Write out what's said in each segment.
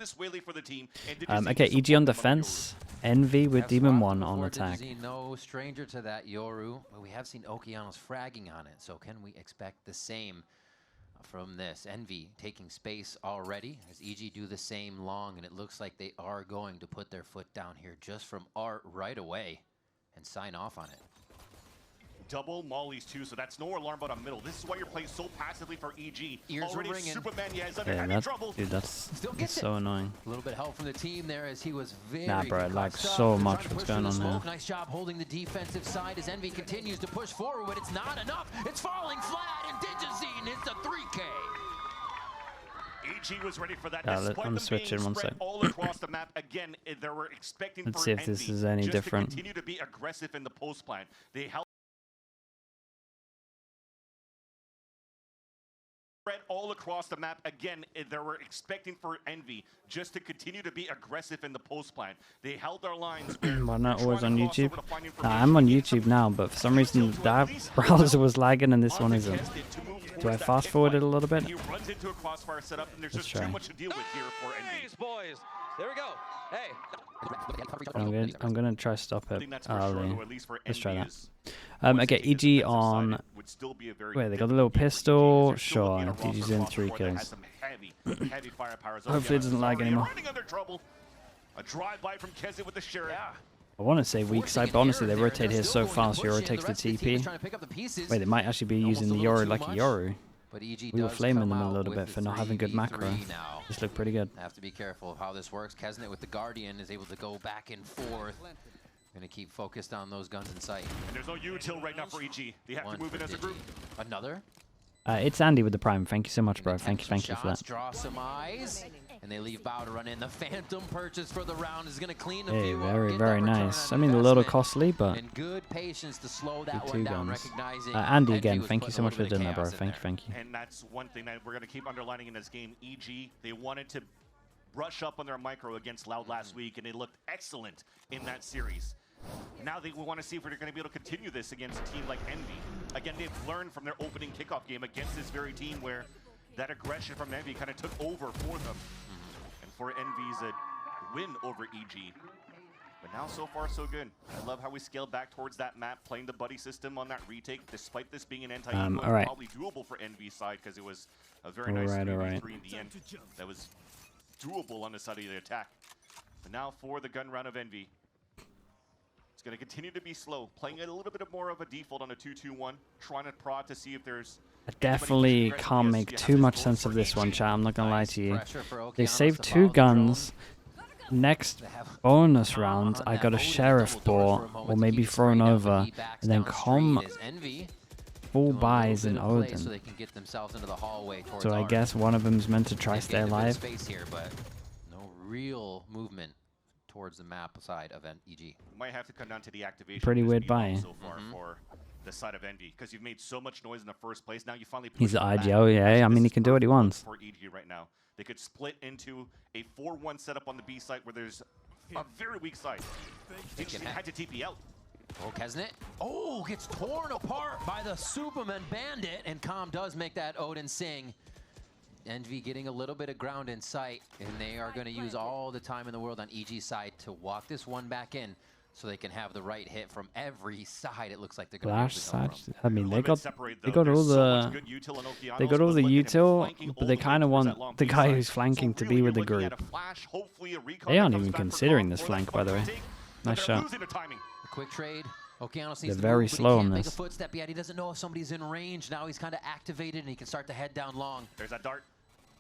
this Whaley for the team. Okay, EG on defense, Envy with DEMON1 on attack. No stranger to that Yoru, but we have seen Okeanos fragging on it, so can we expect the same from this? Envy taking space already as EG do the same long, and it looks like they are going to put their foot down here just from Art right away and sign off on it. Double mollies too, so that's no alarm about a middle. This is why you're playing so passively for EG. Ears already ringing. Superman, yeah, is under heavy trouble. Dude, that's so annoying. A little bit of help from the team there as he was very Nah, bro, it lags so much. What's going on here? Nice job holding the defensive side as Envy continues to push forward, but it's not enough. It's falling flat, and Digizine hits a 3K. EG was ready for that. I'm switching one sec. All across the map again, they were expecting Let's for see if this is any just different. To continue to be aggressive in the post plan. They held all across the map again. They were expecting for Envy just to continue to be aggressive in the post plan. They held their lines. Why not always on YouTube? Nah, I'm on YouTube now, but for some reason that browser was lagging and this one isn't. Do I fast forward it a little bit? He runs into a crossfire setup, and there's just too much to deal with here for Envy. Boys, there we go. Hey. I'm gonna try stop it. Let's try that. Okay, Okay, EG on. Wait, they got a little pistol. Sure, EG's in 3 kills. Hopefully it doesn't lag anymore. A drive-by from Kezi with the Sheriff. I want to say weak side, but honestly they rotate here so fast. Yoru takes the TP. Wait, they might actually be using the Yoru like a Yoru. We were flaming them a little bit for not having good macro. This looked pretty good. Have to be careful of how this works. Kesnet with the Guardian is able to go back and forth. Gonna keep focused on those guns in sight. And there's no util right now for EG. They have to move in as a group. Another? It's Andy with the Prime. Thank you so much, bro. Thank you for that. Draw some eyes, and they leave Bao to run in. The Phantom purchase for the round is gonna clean a Hey, few very nice. I mean, a little costly, but and good patience to slow that two one down, guns. recognizing Andy again, thank you so much for doing that, bro. Thank you. And that's one thing that we're gonna keep underlining in this game. EG, they wanted to brush up on their micro against Loud last week, and they looked excellent in that series. Now we want to see if we're going to be able to continue this against a team like Envy. Again, they've learned from their opening kickoff game against this very team where that aggression from Envy kind of took over for them. And for Envy's a win over EG. But now so far so good. I love how we scaled back towards that map, playing the buddy system on that retake, despite this being an anti-eco. All right. Probably doable for Envy's side because it was a very nice 3v3 in the end. That was doable on the side of the attack. But now for the gun round of Envy. It's going to continue to be slow, playing a little bit more of a default on a 2-2-1, trying to prod to see if there's... I definitely can't make too much sense of this one, chat. I'm not going to lie to you. They saved 2 guns. Next bonus round, I got a Sheriff ball, or maybe thrown over, and then full buys in Odin. So I guess one of them's meant to try stay alive. No real movement towards the map side of EG. Might have to come down to the activation. Pretty weird buy. So far for the side of Envy, because you've made so much noise in the first place. Now you finally. He's the IGL, yeah. I mean, he can do what he wants. For EG right now, they could split into a 4-1 setup on the B site where there's a very weak side. They had to TP out. Oh, Kesnet. Oh, gets torn apart by the Superman Bandit, and Calm does make that Odin sing. Envy getting a little bit of ground in sight, and they are going to use all the time in the world on EG's side to walk this one back in so they can have the right hit from every side. It looks like they're going to side. I mean, they got all the util, but they kind of want the guy who's flanking to be with the group. They aren't even considering this flank, by the way. Nice shot. Quick trade. Okeanos They're very slow on this. Take a footstep yet. He doesn't know if somebody's in range. Now he's kind of activated, and he can start to head down long. There's that dart.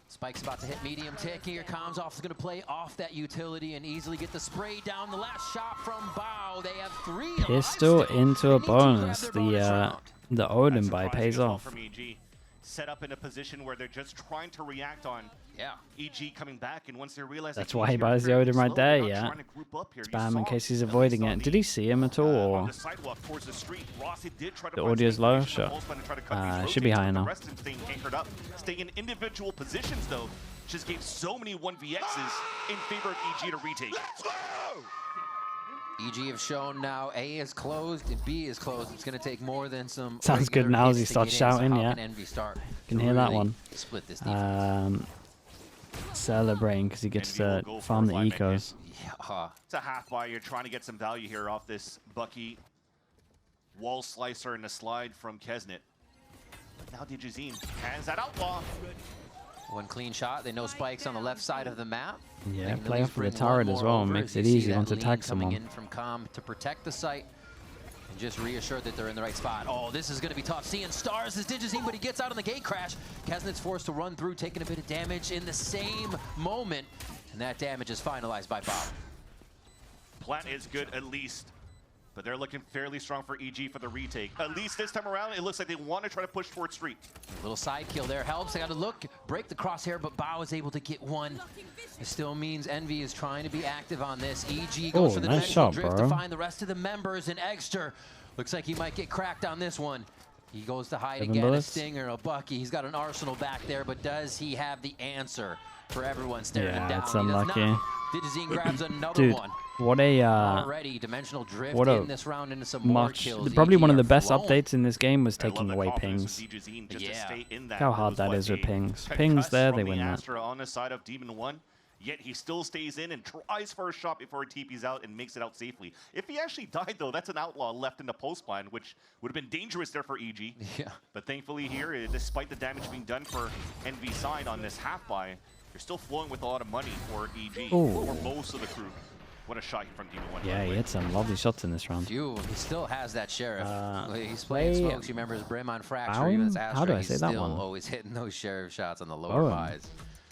Spike's about to hit medium tick here. Comms off is going to play off that utility and easily get the spray down. The last shot from Bao. They have 3 pistol into a bonus. The Odin buy pays off. Set up in a position where they're just trying to react on EG coming back, and once they realize that's why he buys the Odin right there, yeah. Spam in case he's avoiding it. Did he see him at all? Or the audio's low? Sure. Should be higher now. Staying in individual positions though, just gave so many 1vx's in favor of EG to retake. EG have shown now A is closed and B is closed. It's going to take more than some. Sounds good now as he starts shouting, yeah. Envy start can hear that one. Split this defense. celebrating because he gets to farm the ecos. Yeah. It's a half buy. You're trying to get some value here off this Bucky wall slicer and a slide from Kesnet. Now DJZ has that outlaw. One clean shot. They know Spike's on the left side of the map. Yeah, play off with the turret as well. Makes it easy once to tag someone. In from Com to protect the site and just reassure that they're in the right spot. Oh, this is going to be tough. Seeing stars is DJZ, but he gets out on the gate crash. Kesnet's forced to run through, taking a bit of damage in the same moment. And that damage is finalized by Bob. Plant is good at least, but they're looking fairly strong for EG for the retake. At least this time around, it looks like they want to try to push towards street. A little side kill there helps. They got to look, break the crosshair, but Bao is able to get one. It still means Envy is trying to be active on this. EG goes for the nice shot, drift bro. to find the rest of the members, and Egster looks like he might get cracked on this one. He goes to hide again. A Stinger, a Bucky. He's got an arsenal back there, but does he have the answer for everyone staring him down? It's unlucky. DJZ grabs another one. What a already dimensional drift in this round into some more kills. Probably one of the best updates in this game was taking away pings. Yeah. How hard that is with pings. Pings there, they win that. On the side of DEMON1, yet he still stays in and tries for a shot before he TP's out and makes it out safely. If he actually died though, that's an outlaw left in the post line, which would have been dangerous there for EG. Yeah. But thankfully here, despite the damage being done for Envy side on this half buy, you're still flowing with a lot of money for EG, or most of the crew. What a shot from DEMON1. Yeah, he hit some lovely shots in this round. He still has that Sheriff. He's playing Smokes. You remember his Brim on Fracture. Even as Astra, how do I say that one? He's still always hitting those Sheriff shots on the lower buys.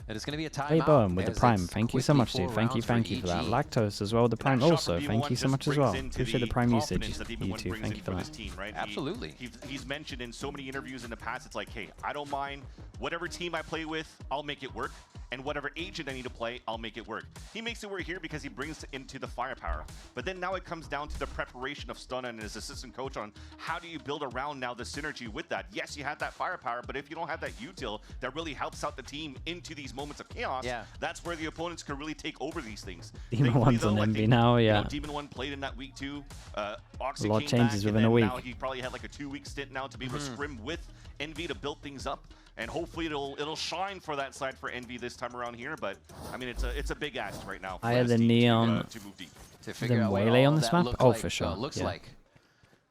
And it's going to be a timeout. Hey, Bowen with the Prime. Thank you so much, dude. Thank you for that. Lactose as well with the Prime also. Thank you so much as well. Appreciate the Prime usage, you two. Thank you for that. Team, right? Absolutely. He's mentioned in so many interviews in the past, it's like, hey, I don't mind whatever team I play with, I'll make it work. And whatever agent I need to play, I'll make it work. He makes it work here because he brings it into the firepower. But then now it comes down to the preparation of Stunna and his assistant coach on how do you build around now the synergy with that. Yes, you have that firepower, but if you don't have that util that really helps out the team into these moments of chaos, that's where the opponents can really take over these things. DEMON1's on Envy now, yeah. DEMON1 played in that week 2. Oxy a lot came changes back, within a week. Now he probably had like a 2-week stint now to be able to scrim with Envy to build things up. And hopefully it'll shine for that side for Envy this time around here. But I mean, it's a big ask right now. I had the Neon to move deep. To figure out Waylay on this map. Oh, for sure. Looks like,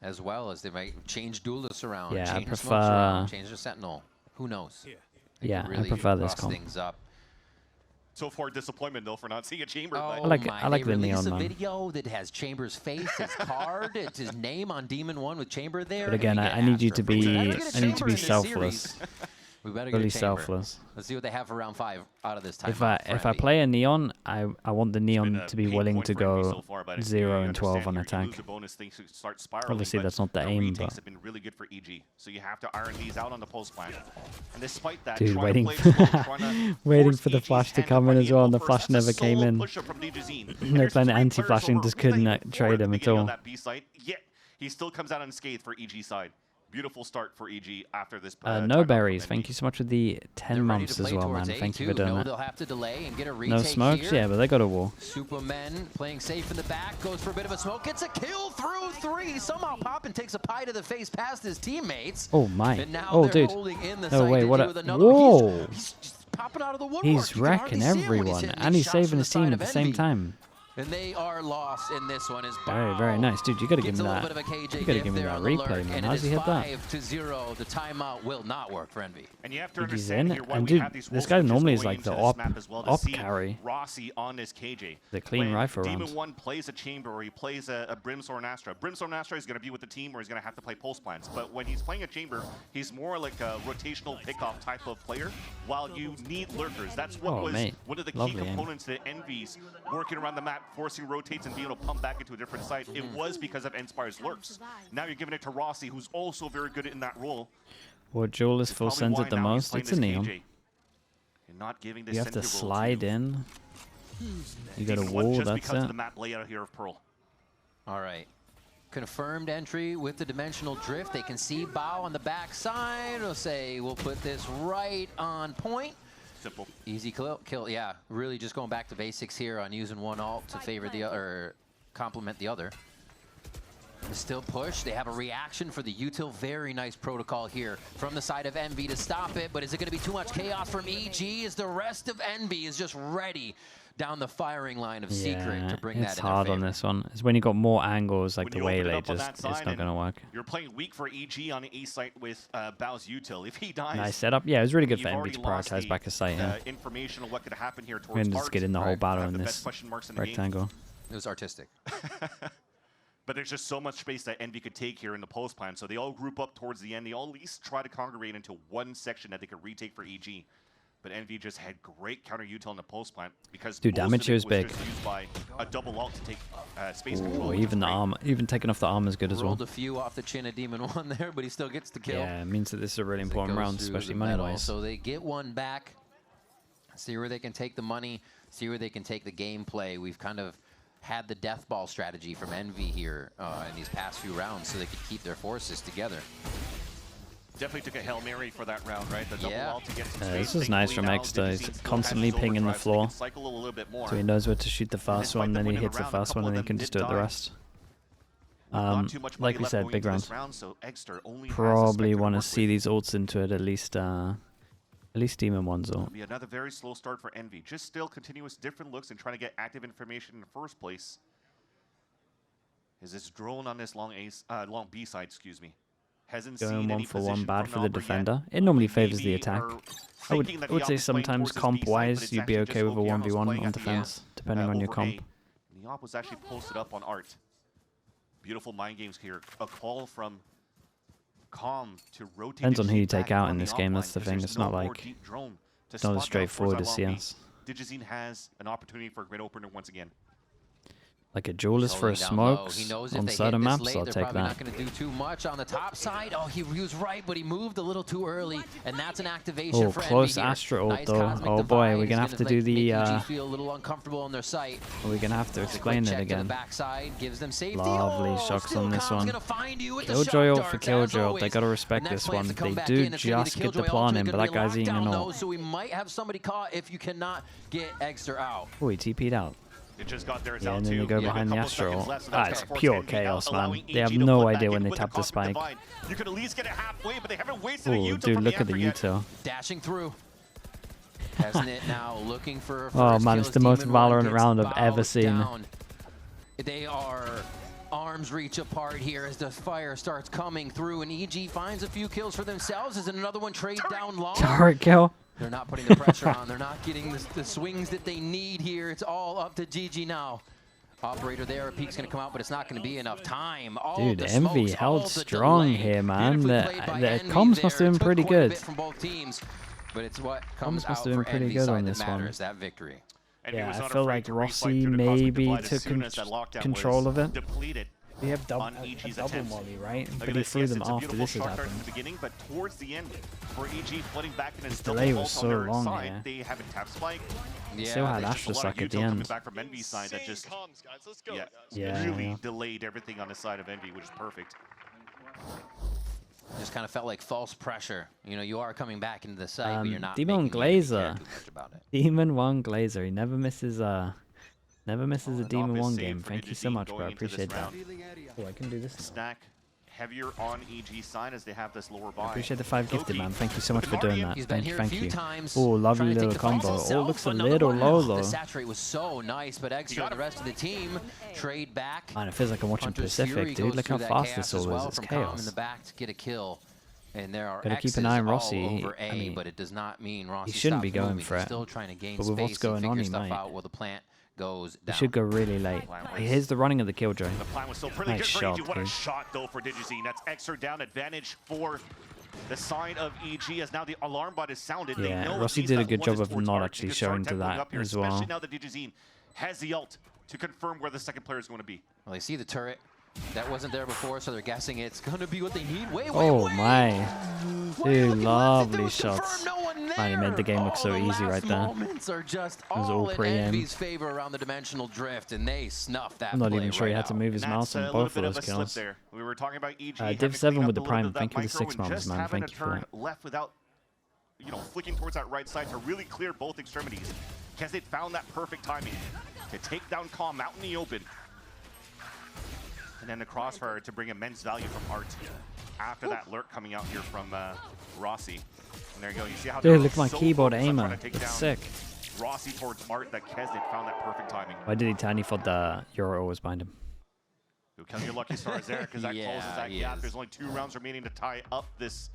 as well as they might change Duelists around. Yeah, change I prefer. around, change the Sentinel. Who knows? Yeah, really I prefer this cross comp. things up. So far, disappointment though for not seeing a Chamber. Oh, but I like the Neon one. one. A video that has Chamber's face, his card, it's his name on DEMON1 with Chamber there. But again, I need you to be selfless. We better really get a Chamber. selfless. Let's see what they have for round 5 out of this time. If I play a Neon, I want the Neon to be willing to go 0 and 12 on attack. Obviously, that's not the aim, but have been really good for EG. So you have to iron these out on the pulse plan. And despite that, dude, waiting for the flash to come in as well, and the flash never came in. They're playing anti-flashing, just couldn't trade him at all. Yet he still comes out unscathed for EG side. Beautiful start for EG after this. No berries. Thank you so much for the 10 months as well, man. Thank you for doing They'll have to delay and get a No smokes? Yeah, but they got a wall. Superman playing safe in the back, goes for a bit of a smoke, gets a kill through 3. Somehow Poppin takes a pie to the face past his teammates. Oh, my. And now oh, they're dude. holding in the No, wait, what a... Whoa! He's just popping out of the woodwork. He's wrecking everyone, and he's saving his team at the same time. And they are lost in this one. Very nice, dude. You gotta give me that. You gotta give me that replay, man. How's he hit that? 5-0. The timeout will not work for Envy. And you have to He's understand in, here why and we dude, have these this guy normally is like the op to carry. Rossi on this KJ. The clean rifle round. DEMON1 plays a Chamber or he plays a Brimstone Astra. Brimstone Astra is going to be with the team or he's going to have to play pulse plans. But when he's playing a Chamber, he's more like a rotational pickoff type of player. While you need lurkers, that's what was one of the key components that Envy's working around the map, forcing rotates and being able to pump back into a different site. It was because of Enspire's lurks. Now you're giving it to Rossi, who's also very good in that role. What Jewel is full sends it the most? It's a Neon. You're not giving this you have to slide in. You got a wall, just that's because it. of the map layout here of Pearl. All right. Confirmed entry with the dimensional drift. They can see Bao on the back side. We'll say we'll put this right on point. Simple. Easy kill. Yeah, really just going back to basics here on using one alt to favor the other, complement the other. Still push. They have a reaction for the util. Very nice protocol here from the side of Envy to stop it. But is it going to be too much chaos from EG? Is the rest of Envy is just ready down the firing line of Secret to bring that in? It's hard on this one. It's when you got more angles, like the waylay, just it's not going to work. You're playing weak for EG on the A site with Bao's util. If he dies, nice setup. Yeah, it was really good for Envy to prioritize back a site. Information on what could happen here towards just get in the whole battle in this rectangle. It was artistic. But there's just so much space that Envy could take here in the post plan. So they all group up towards the end. They all at least try to congregate into one section that they could retake for EG. But Envy just had great counter util in the post plant because damage here is big. Used by a double ult to take space control. Even the armor, even taking off the armor is good as well. Rolled a few off the chin of DEMON1 there, but he still gets the kill. Yeah, it means that this is a really important round, especially money-wise. So they get one back. See where they can take the money. See where they can take the gameplay. We've kind of had the death ball strategy from Envy here in these past few rounds, so they could keep their forces together. Definitely took a Hail Mary for that round, right? The double ult to get some space. This is nice from Exter. He's constantly pinging the floor. So he knows where to shoot the first one, then he hits the first one, and then he can just do it the rest. Like we said, big round. Probably want to see these ults into it at least DEMON1's ult. It'll be another very slow start for Envy. Just still continuous different looks and trying to get active information in the first place. Is this drone on this long B side, excuse me. Hasn't going 1-for-1 bad for the defender. It normally favors the attack. I would say sometimes comp-wise, you'd be okay with a 1v1 on defense, depending on your comp. The op was actually posted up on Art. Beautiful mind games here. A call from Calm to rotate. Depends on who you take out in this game, that's the thing. It's not like, it's not as straightforward as CS. Digizine has an opportunity for a great opener once again. Like a duelist for a smokes on certain maps, I'll take that. Not going to do too much on the top side. Oh, he was right, but he moved a little too early, and that's an activation for close Astra ult though. Oh boy, we're gonna have to do the. Feel a little uncomfortable on their site. We're gonna have to explain it again. Gives them safety. Lovely shocks on this one. Killjoy ult for Killjoy ult. They gotta respect this one. They do just get the plan in, but that guy's eating an ult. So we might have somebody caught if you cannot get Exter out. Oh, he TP'd out. It just got there, yeah, and then they go behind the Astro. It's pure chaos, man. They have no idea when they tap the spike. You could at least get it halfway, but they haven't wasted a util. Dude, look at the util. Dashing through. Hasn't it now looking for oh man, it's the most Valorant round I've ever seen. They are arms reach apart here as the fire starts coming through, and EG finds a few kills for themselves. Is another one trade down long? Turret kill. They're not putting the pressure on. They're not getting the swings that they need here. It's all up to GG now. Operator there, a peek's going to come out, but it's not going to be enough time. Dude, Envy held strong here, man. The comms must have been pretty good. From both teams, but it's what comes must have been pretty good on this one. That victory. Yeah, I feel like Rossi maybe took control of it. We have double molly, right? But he threw them after this had happened. But towards the end, for EG flooding back in his delay was so long here. They haven't tapped spike. Still had Astra Suck at the end. Back from Envy's side that just really delayed everything on the side of Envy, which is perfect. Just kind of felt like false pressure. You know, you are coming back into the site, but you're not. Demon Glazer. DEMON1 Glazer. He never misses Never misses a DEMON1 game. Thank you so much, bro. I appreciate that. Oh, I can do this. Stack heavier on EG side as they have this lower buy. I appreciate the 5 gifted, man. Thank you so much for doing that. Thank you. Oh, lovely little combo. Oh, looks a little low though. The saturate was so nice, but Extra and the rest of the team trade back. Man, it feels like I'm watching Pacific, dude. Look how fast this all is. It's chaos. In the back to get a kill. And there are gotta keep an eye on Rossi. I mean, but it does not mean Rossi he shouldn't be going for it. Still trying to gain but with what's going on, he might. While the plant goes down. He should go really late. Here's the running of the Killjoy. The plan was still pretty good for EG. What a shot though for Digizine. That's Extra down advantage for the side of EG as now the alarm bot is sounded. Yeah, Rossi did a good job of not actually showing to that as well. Especially now that Digizine has the ult to confirm where the second player is going to be. Well, they see the turret. That wasn't there before, so they're guessing it's going to be what they need. Oh my. Dude, lovely shots. Man, he made the game look so easy right there. Moments are just all in Envy's favor around the dimensional drift, and they snuffed that. I'm not even sure he had to move his mouse on both of those kills. We were talking about EG. Div 7 with the prime. Thank you for the 6 months, man. Thank you for that. Left without, flicking towards that right side to really clear both extremities. Because they found that perfect timing to take down Calm out in the open. And then the crossfire to bring immense value from Art after that lurk coming out here from Rossi. And there you go. You see how Dude, look at my keyboard aimer. It's sick. Rossi towards Art, that Kesnet found that perfect timing. Why did he tiny for the Euro always behind him? Who count your lucky stars there because that closes that gap. There's only 2 rounds remaining to tie up this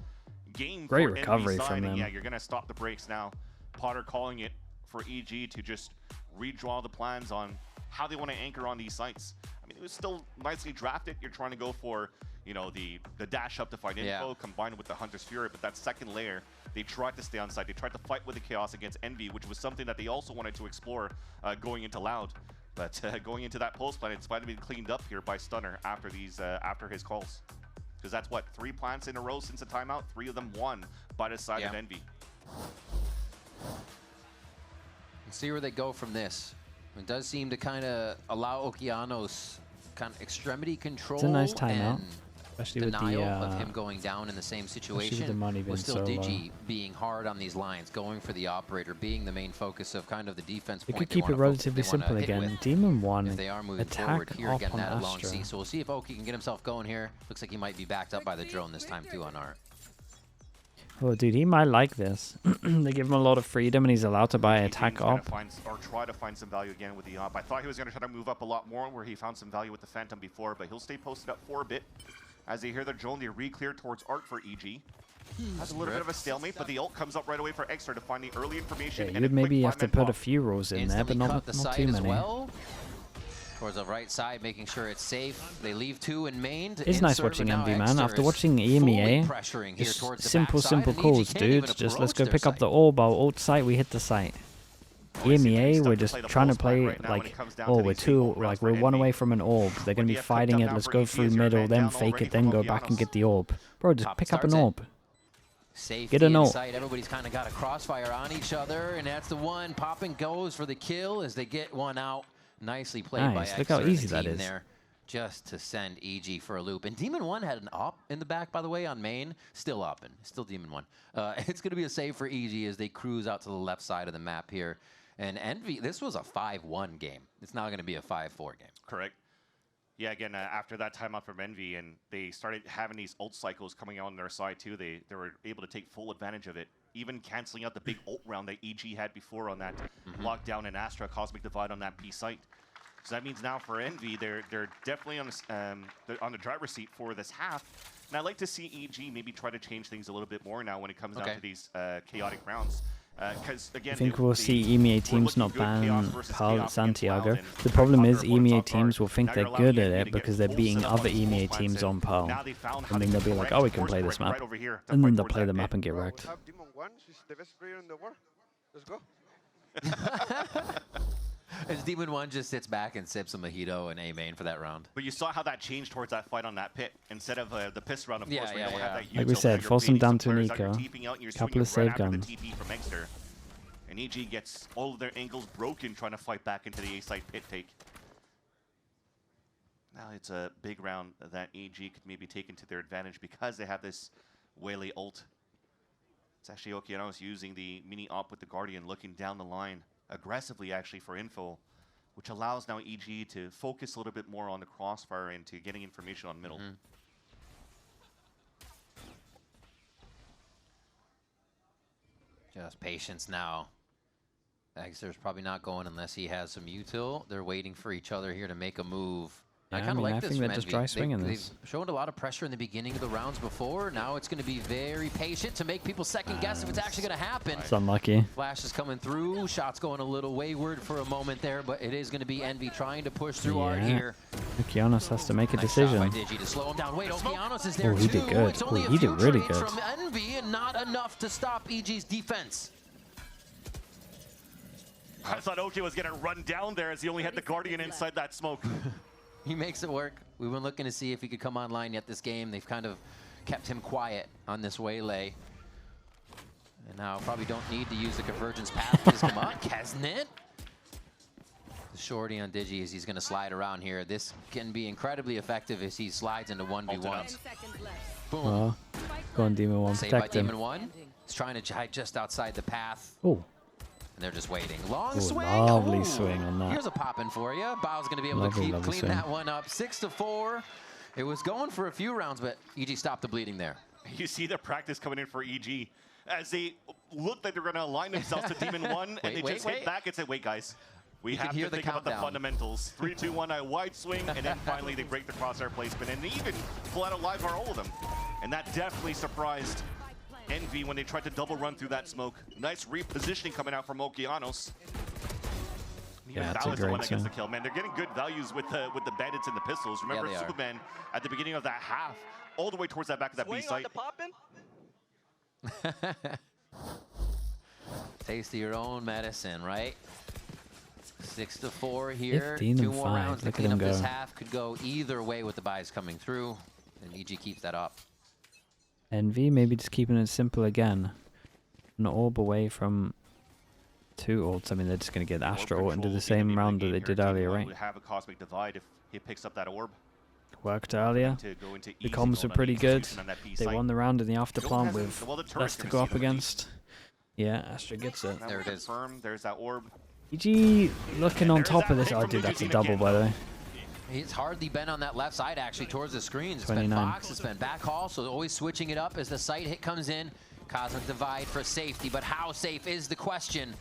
game. Great for recovery NV from them. Yeah, you're going to stop the breaks now. Potter calling it for EG to just redraw the plans on how they want to anchor on these sites. I mean, it was still nicely drafted. You're trying to go for, you know, the dash up to find info combined with the Hunter's Fury, but that second layer, they tried to stay on site. They tried to fight with the Chaos against Envy, which was something that they also wanted to explore going into Loud. But going into that post plan, it's finally been cleaned up here by Stunner after these after his calls. Because that's what, 3 plants in a row since the timeout, 3 of them won by the side of Envy. Let's see where they go from this. It does seem to kind of allow Okeanos kind of extremity control. It's a nice timeout. And especially with denial the of him going down in the same situation. with the money being with still so Digi being hard on these lines, going for the operator, being the main focus of kind of the defense They point. could keep it relatively simple again. Demon1 they are moving forward attack here, up getting on that long Astra. C. So we'll see if Oki can get himself going here. Looks like he might be backed up by the drone this time too on Art. Oh, dude, he might like this. They give him a lot of freedom, and he's allowed to buy attack up. Or try to find some value again with the op. I thought he was going to try to move up a lot more, where he found some value with the Phantom before, but he'll stay posted up for a bit. As they hear the drone, they re-clear towards Art for EG. Has a little bit of a stalemate, but the ult comes up right away for Extra to find the early information. Yeah, and you'd maybe have to put a few rolls in there, but not too many. Well. Towards the right side, making sure it's safe. They leave 2 in main. It's nice watching MV, man. After watching EMEA, just simple calls, dude. Just let's go pick up the orb. Our ult site, we hit the site. EMEA, we're just trying to play like, oh, we're 1 away from an orb. They're going to be fighting it. Let's go through middle, then fake it, then go back and get the orb. Bro, just pick up an orb. Safety get an orb. Everybody's kind of got a crossfire on each other, and that's the one. Popping goes for the kill as they get one out. Nicely played by Look how easy that is. There, just to send EG for a loop. And Demon1 had an op in the back, by the way, on main. Still opping. Still Demon1. It's going to be a save for EG as they cruise out to the left side of the map here. And Envy, this was a 5-1 game. It's now going to be a 5-4 game. Correct. Yeah, again, after that timeout from Envy, and they started having these ult cycles coming out on their side, too, they were able to take full advantage of it, even canceling out the big ult round that EG had before on that lockdown and Astra Cosmic Divide on that B site. So that means now for Envy, they're definitely on the driver's seat for this half. And I'd like to see EG maybe try to change things a little bit more now when it comes down to these chaotic rounds. Again, I think we'll see EMEA teams not ban Pal Santiago. The problem is EMEA teams will think they're good at it because they're beating other EMEA teams on Pal. And then they'll be like, oh, we can play this map. And then they'll play the map and get wrecked. She's the best player in the world. Let's go. As Demon1 just sits back and sips a mojito and A main for that round. But you saw how that changed towards that fight on that pit. Instead of the piss round, of course, we don't have that like we said, force them down to Nico. Couple of save guns. And EG gets all of their angles broken trying to fight back into the A-side pit take. Now it's a big round that EG could maybe take into their advantage because they have this Waylay ult. It's actually Okeanos using the mini op with the Guardian, looking down the line aggressively actually for info, which allows now EG to focus a little bit more on the crossfire and to getting information on middle. Just patience now. Exeter's probably not going unless he has some util. They're waiting for each other here to make a move. Yeah, I kind of like I this think they're just dry swinging They've shown a lot of pressure in the beginning of the rounds before. Now it's going to be very patient to make people second guess if it's actually going to happen. It's unlucky. Flash is coming through. Shots going a little wayward for a moment there, but it is going to be Envy trying to push through Art here. Okeanos has to make a decision. Nice shot by Digi to slow him down. Wait, Okeanos is there he did good. It's only He did really good. from Envy and not enough to stop EG's defense. I thought Oki was going to run down there as he only had the Guardian inside that smoke. He makes it work. We've been looking to see if he could come online yet this game. They've kind of kept him quiet on this Waylay. And now probably don't need to use the convergence path to just come up. Kesnet. The shorty on Digi as he's going to slide around here. This can be incredibly effective as he slides into 1v1s. Boom. Go on, Demon1. Saved by Protect him. Demon1. He's trying to hide just outside the path. Oh. And they're just waiting. Long Ooh, swing. lovely swing on that. Here's a pop-in for you. Bao's going to be able Lovely, to lovely clean swing. that one up. 6-4. It was going for a few rounds, but EG stopped the bleeding there. You see the practice coming in for EG as they look like they're going to align themselves to DEMON1, and they just hit back and say, wait, guys. We have to think about the fundamentals. 3, 2, 1, a wide swing, and then finally they break the crosshair placement, and they even pull out a live bar all of them. And that definitely surprised Envy when they tried to double run through that smoke. Nice repositioning coming out from Okeanos. Yeah, that's a Val is the one great that gets the swing. kill, man. They're getting good values with the bandits and the pistols. Remember, Yeah, Superman at the beginning of that half, all the way towards that back of that B site. Taste your own medicine, right? 6-4 here. 15 2 and more 5. rounds to Look at clean them up this go. half. Could go either way with the buys coming through, and EG keeps that up. Envy maybe just keeping it simple again. An orb away from 2 ults. I mean, they're just going to get the Astra ult and do the same round that they did earlier, right? Would have a cosmic divide if he picks up that orb. Worked earlier. To go into The easy comms mode were on pretty good. execution on that B They site. won the round in the afterplant hasn't- with well, the turret's less to gonna go see up them at least. against. Yeah, Astra gets it. Now There we're it is. confirmed. There's that orb. EG looking on there's top that of this. pick Oh, from dude, that's a Nujin double, again. by the way. It's hardly been on that left side, actually, towards the screens. It's 29. been Fox, it's been backhaul, so always switching it up as the sight hit comes in. Cosmic Divide for safety, but how safe is the question?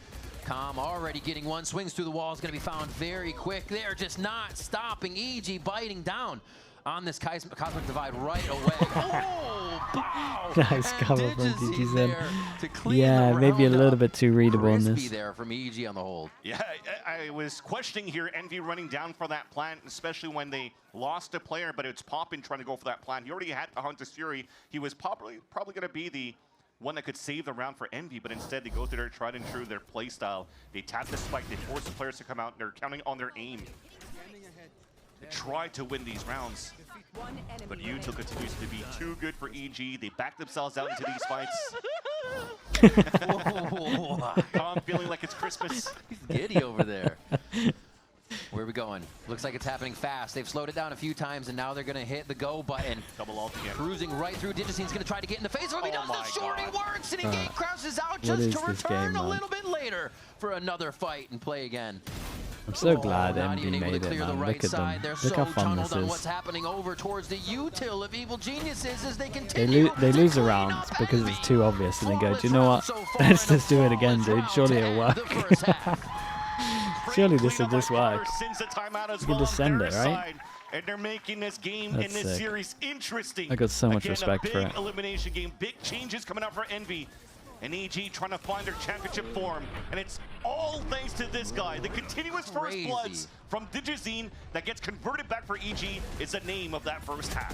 Com already getting one, swings through the wall, is going to be found very quick. They're just not stopping. EG biting down on this Cosmic Divide right away. Oh, Bao! Nice And cover from Digis DGZ. there to clean Yeah, the maybe a round little up. bit too readable on Crispy this. there from EG on the hold. Yeah, I was questioning here Envy running down for that plant, especially when they lost a player, but it's Poppin trying to go for that plant. He already had a Hunter's Fury. He was probably going to be the one that could save the round for Envy, but instead they go through their tried and true, their play style. They tap the spike, they force the players to come out, and they're counting on their aim. They try to win these rounds, but Util continues to be too good for EG. They back themselves out into these fights. I'm feeling like it's Christmas. He's giddy over there. Where are we going? Looks like it's happening fast. They've slowed it down a few times, and now they're going to hit the go button. Double ult again. Cruising right through. Digicine's going to try to get in the face of him. He does. my The shorty God. works, and Engage crashes out what just is to this return game, a man? little bit later for another fight and play again. I'm so glad Not Envy even able to made it, clear the man. right Look at side. them. They're Look so how fun tunneled this on what's is. happening over towards the util of Evil Geniuses as they They, continue. they lose to the clean rounds up because Envy. it's too obvious, and they go, do you know what? Flawless round so far Let's in a just do it again, dude. flawless Surely round it'll to work. end the first half. Surely this will Cleanup just by work. Color sends the timeout as You well can just on send their it, right? side. And they're making this game That's and this sick. series interesting. I got so much Again, respect a for big it. elimination game, big changes coming out for Envy. And EG trying to find their championship form. And it's all thanks to this guy. The continuous first Crazy. bloods from Digizine that gets converted back for EG is the name of that first half.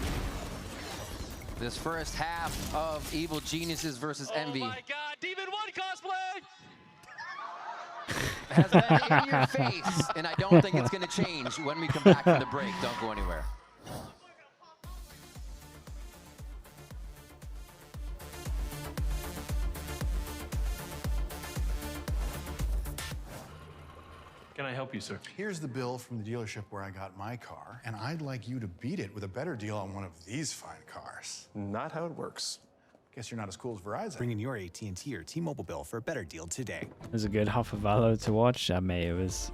This first half of Evil Geniuses versus Envy Oh my God, DEMON1 cosplay! has been in your face, and I don't think it's going to change when we come back from the break. Don't go anywhere. Can I help you, sir? Here's the bill from the dealership where I got my car, and I'd like you to beat it with a better deal on one of these fine cars. Not how it works. Guess you're not as cool as Verizon. Bring in your AT&T or T-Mobile bill for a better deal today. It was a good half of Valo to watch. I mean, it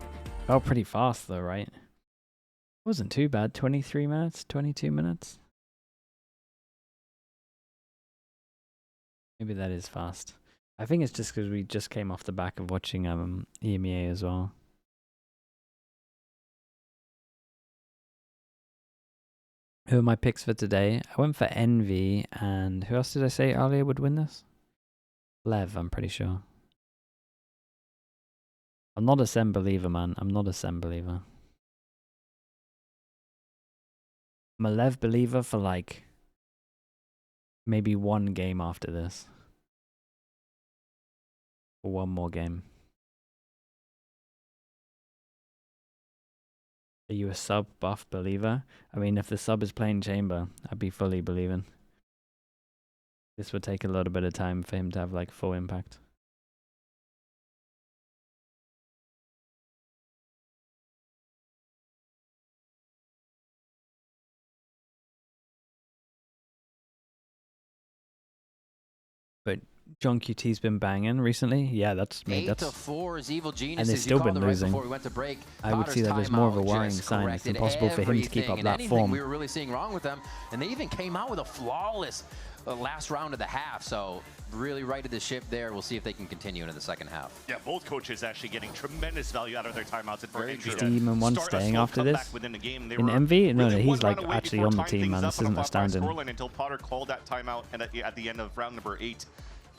felt pretty fast though, right? Wasn't too bad. 23 minutes, 22 minutes. Maybe that is fast. I think it's just because we just came off the back of watching EMEA as well. Who are my picks for today? I went for Envy, and who else did I say earlier would win this? Lev, I'm pretty sure. I'm not a Sem believer, man. I'm not a Sem believer. I'm a Lev believer for like maybe one game after this. Or one more game. Are you a sub buff believer? I mean, if the sub is playing chamber, I'd be fully believing. This would take a little bit of time for him to have like full impact. But John QT's been banging recently. Yeah, that's me. 8 to 4 is Evil Genius. And they've still been losing. Before we went to break. I would see that as more of a worrying sign. It's impossible for him to keep up that form. We were really seeing wrong with them, and they even came out with a flawless last round of the half. So really righted the ship there. We'll see if they can continue into the second half. Yeah, both coaches actually getting tremendous value out of their timeouts. And for DEMON1 staying after this within the game. in MV? No, he's like actually on the team, man. This isn't astounding. Until Potter called that timeout, and at the end of round number 8,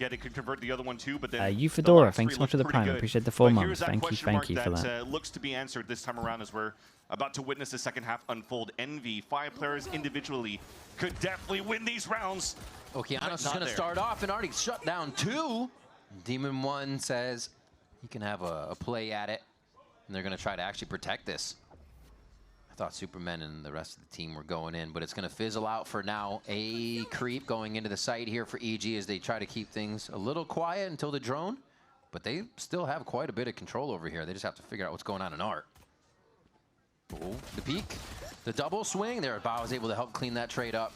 yeah, they could convert the other one too. But then Eufedora, thanks so much for the prime. Appreciate the 4 months. Thank you for that. Looks to be answered this time around as we're about to witness the second half unfold. Envy, 5 players individually could definitely win these rounds. Okeanos is going to start off and already shut down 2. DEMON1 says he can have a play at it, and they're going to try to actually protect this. I thought Supermen and the rest of the team were going in, but it's going to fizzle out for now. A creep going into the site here for EG as they try to keep things a little quiet until the drone, but they still have quite a bit of control over here. They just have to figure out what's going on in art. Oh, the peek, the double swing there. Bao is able to help clean that trade up.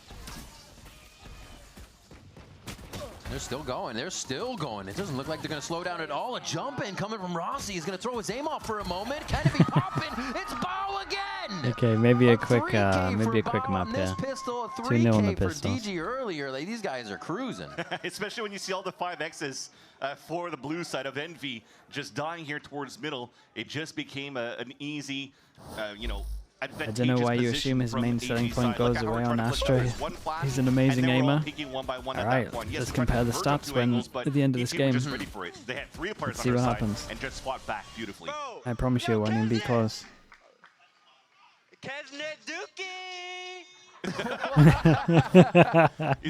They're still going. They're still going. It doesn't look like they're going to slow down at all. A jump in coming from Rossi. He's going to throw his aim off for a moment. Can it be popping? It's Bao again. Okay, maybe a quick map here. 2-0 on the pistol. DG earlier, like, these guys are cruising. Especially when you see all the 5Xs for the blue side of Envy just dying here towards middle. It just became an easy, you know, I don't know why you assume his main selling point goes away on Astro. He's an amazing aimer. Alright, let's compare the stats at the end of this game. Let's see what happens. I promise you it won't even be close. He's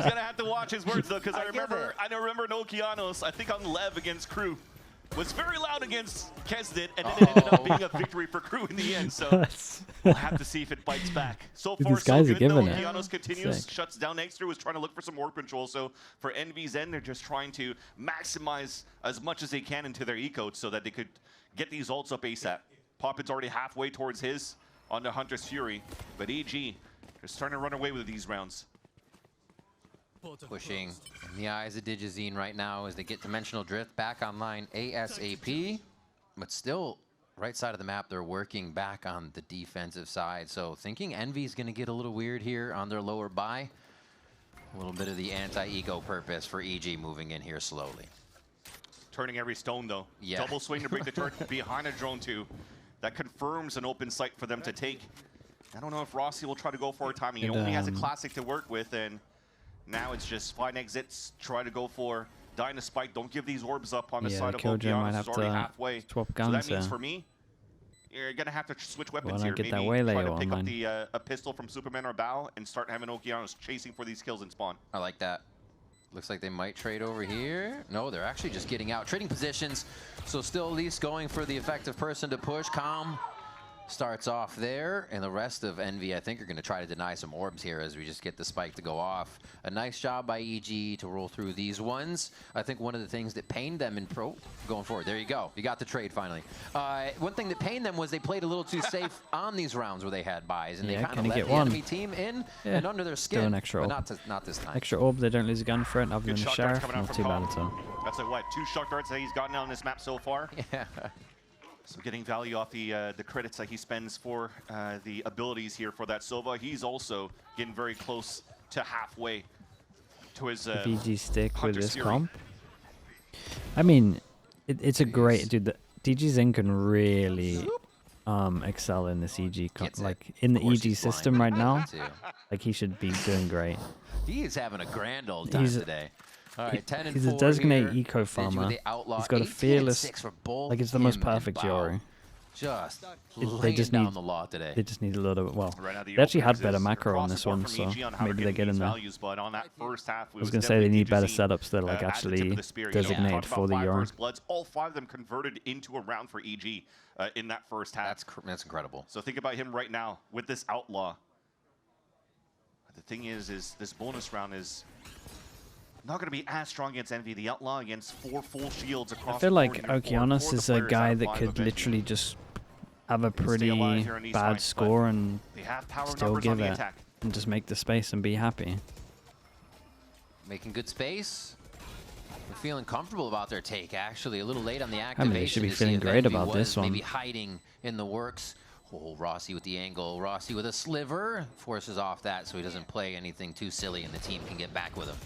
gonna have to watch his words though, because I remember Okeanos, I think on Lev against Crew, was very loud against Kesnet, and then it ended up being a victory for Crew in the end. So we'll have to see if it bites back. So far, so good though. Okeanos continues, shuts down Extra, was trying to look for some warp control. So for Envy's end, they're just trying to maximize as much as they can into their eco so that they could get these ults up ASAP. Poppin's already halfway towards his on the Hunter's Fury, but EG is starting to run away with these rounds. Pushing in the eyes of Digizine right now as they get Dimensional Drift back online ASAP. But still, right side of the map, they're working back on the defensive side. So thinking Envy's going to get a little weird here on their lower buy. A little bit of the anti-eco purpose for EG moving in here slowly. Turning every stone though. Yeah. Double swing to break the turret behind a drone too. That confirms an open site for them to take. I don't know if Rossi will try to go for a timing. He only has a classic to work with, and now it's just find exits, try to go for Dynaspike. Don't give these orbs up on the side of Okeanos. It's already halfway. Swap guns, so that means for me, you're going to have to switch weapons here. Maybe try to pick up a pistol from Superman or Bao and start having Okeanos chasing for these kills in spawn. I like that. Looks like they might trade over here. No, they're actually just getting out. Trading positions, so still at least going for the effective person to push. Calm starts off there, and the rest of Envy, I think, are going to try to deny some orbs here as we just get the spike to go off. A nice job by EG to roll through these ones. I think one of the things that pained them in pro, going forward, there you go. You got the trade finally. One thing that pained them was they played a little too safe on these rounds where they had buys, and they kind of let the enemy team in and under their skin, an extra orb. But not this time. Extra orb, they don't lose a gun for it, other than the Sheriff. Not too bad at all. That's like, what, 2 shock darts that he's gotten on this map so far? Yeah. So getting value off the credits that he spends for the abilities here for that Sova. He's also getting very close to halfway to his VG stick Hunter's with this Fury. comp. I mean, it's a great dude. DG Zen can really excel in this EG like in the EG system right now. Like he should be doing great. He is having a grand old time today. All right, 10 and 4 he's a designated here. eco farmer. He's got a 18 fearless, and 6 for both like it's the most him perfect and Bao. Yori. Just They just down need the law today. They just need a little bit. Well, Right now, they actually had openers better is macro on across this the board one, from so EG on how maybe to they get get in these there. values, but on that first half, I was gonna say they need better setups that are like at the tip actually of the spear. designated for the Yori. Bloods, all 5 of them converted into a round for EG in that first half. That's incredible. So think about him right now with this outlaw. The thing is this bonus round is not going to be as strong against Envy. The outlaw against 4 full shields across. I feel like Okeanos is a guy that could literally just have a pretty bad score and still give it and just make the space and be happy. Making good space. feeling comfortable about their take, actually. A little late on the activation. I mean, they should be to see feeling if great Envy about was this one. maybe hiding in the works. Oh, Rossi with the angle. Rossi with a sliver. Forces off that so he doesn't play anything too silly and the team can get back with him.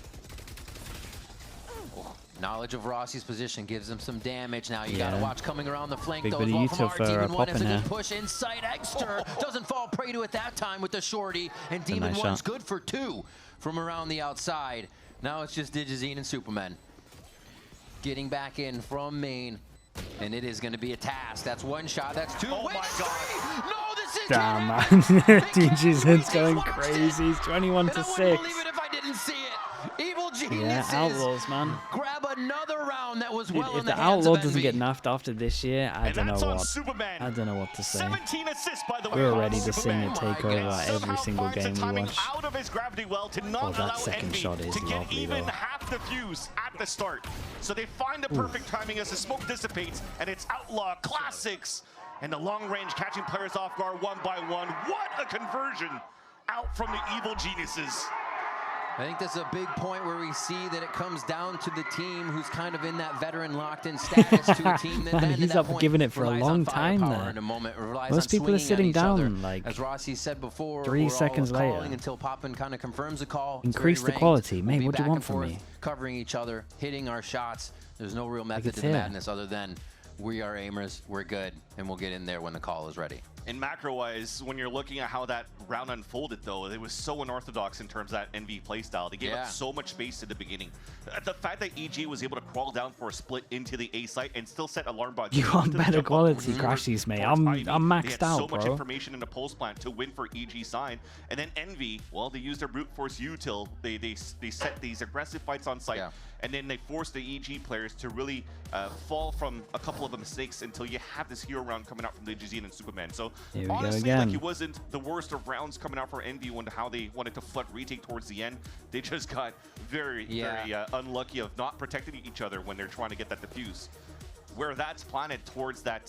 Oh, knowledge of Rossi's position gives him some damage. Now you gotta watch coming around the flank. Big Though bit of as well from util for DEMON1 popping is a here. good push inside. Exter doesn't fall prey to it that time with the shorty. And a nice DEMON1's shot. good for 2 from around the outside. Now it's just Digizine and Superman. Getting back in from main, and it is going to be a task. That's 1 shot. That's 2. Oh Wait, my God. no, this is Damn, man. DGZ's going crazy. He's 21 to 6. I wouldn't believe it if I didn't see it. Evil Geniuses. Yeah, Outlaws, man. Grab another round that was well Dude, in if the the hands Outlaw of doesn't get Envy. nerfed after this year, I And don't know that's on what. Superman. I don't know what to say. 17 assists, by the way. We're on ready to sing Superman. a takeover every Somehow single finds the game we timing watch. out of his gravity well to not Oh, that allow second Envy shot is to get lovely, even though. half the fuse at the start. So they find the perfect timing as the smoke dissipates, and it's Outlaw Classics. And the long range catching players off guard 1 by 1. What a conversion out from the Evil Geniuses. I think this is a big point where we see that it comes down to the team who's kind of in that veteran locked-in status to a team that Man, then at he's that up point giving it for a relies long on time firepower there. in a moment, relies Most on people are swinging at sitting each other. down, like, as Rossi said before, 3 we're seconds all calling later. until Poppin kind of confirms the call. It's Increase very the ranked. quality. Mate, We'll be what do you back want and from forth, me? Covering each other, hitting our shots. There's no real method it's to the here. madness other than we are aimers, we're good, and we'll get in there when the call is ready. And macro-wise, when you're looking at how that round unfolded, though, it was so unorthodox in terms of that NV playstyle. They gave up so much space at the beginning. The fact that EG was able to crawl down for a split into the A site and still set alarm bots. You want better quality crashes, mate. I'm maxed out, so much bro. information in the pulse plant to win for EG side. And then Envy, well, they used their brute force util. They set these aggressive fights on site. And then they force the EG players to really fall from a couple of the mistakes until you have this hero round coming out from the Digizine and Superman. So Here we go honestly, again. like, it wasn't the worst of rounds coming out for Envy and how they wanted to flood retake towards the end. They just got very unlucky of not protecting each other when they're trying to get that defuse. Where that's planted towards that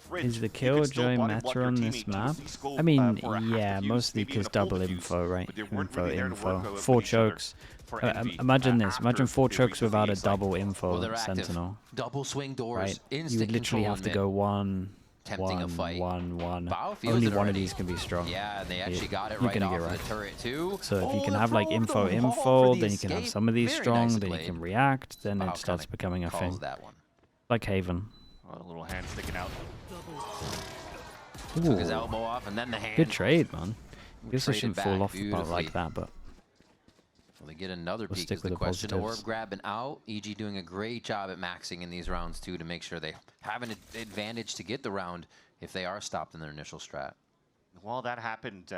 fridge. Is the killjoy meta on this map? I mean, yeah, mostly because double info, right? Info. 4 chokes. Imagine this. Imagine 4 chokes without a double info sentinel. Double swing doors. Right? Instant You would literally control have to in go mid. 1, Tempting a fight. 1, 1. Bao feels Only it one of already. these can be strong. Yeah, and they actually got it You're right gonna off get of wrecked. the turret too. So if you can they have like throw the wall info, for the then you can have escape. some of these Very strong, nicely then you played. can react, then Bao it starts kinda becoming a calls thing. that one. Like Haven. A little hand sticking out. Took his Ooh. elbow off and then the hand. Good trade, man. We Guess I traded shouldn't fall back off about beautifully. like that, but Will they get another We'll peek stick is the with the question. positives. Orb grabbing out. EG doing a great job at maxing in these rounds too to make sure they have an advantage to get the round if they are stopped in their initial strat. Well, that happened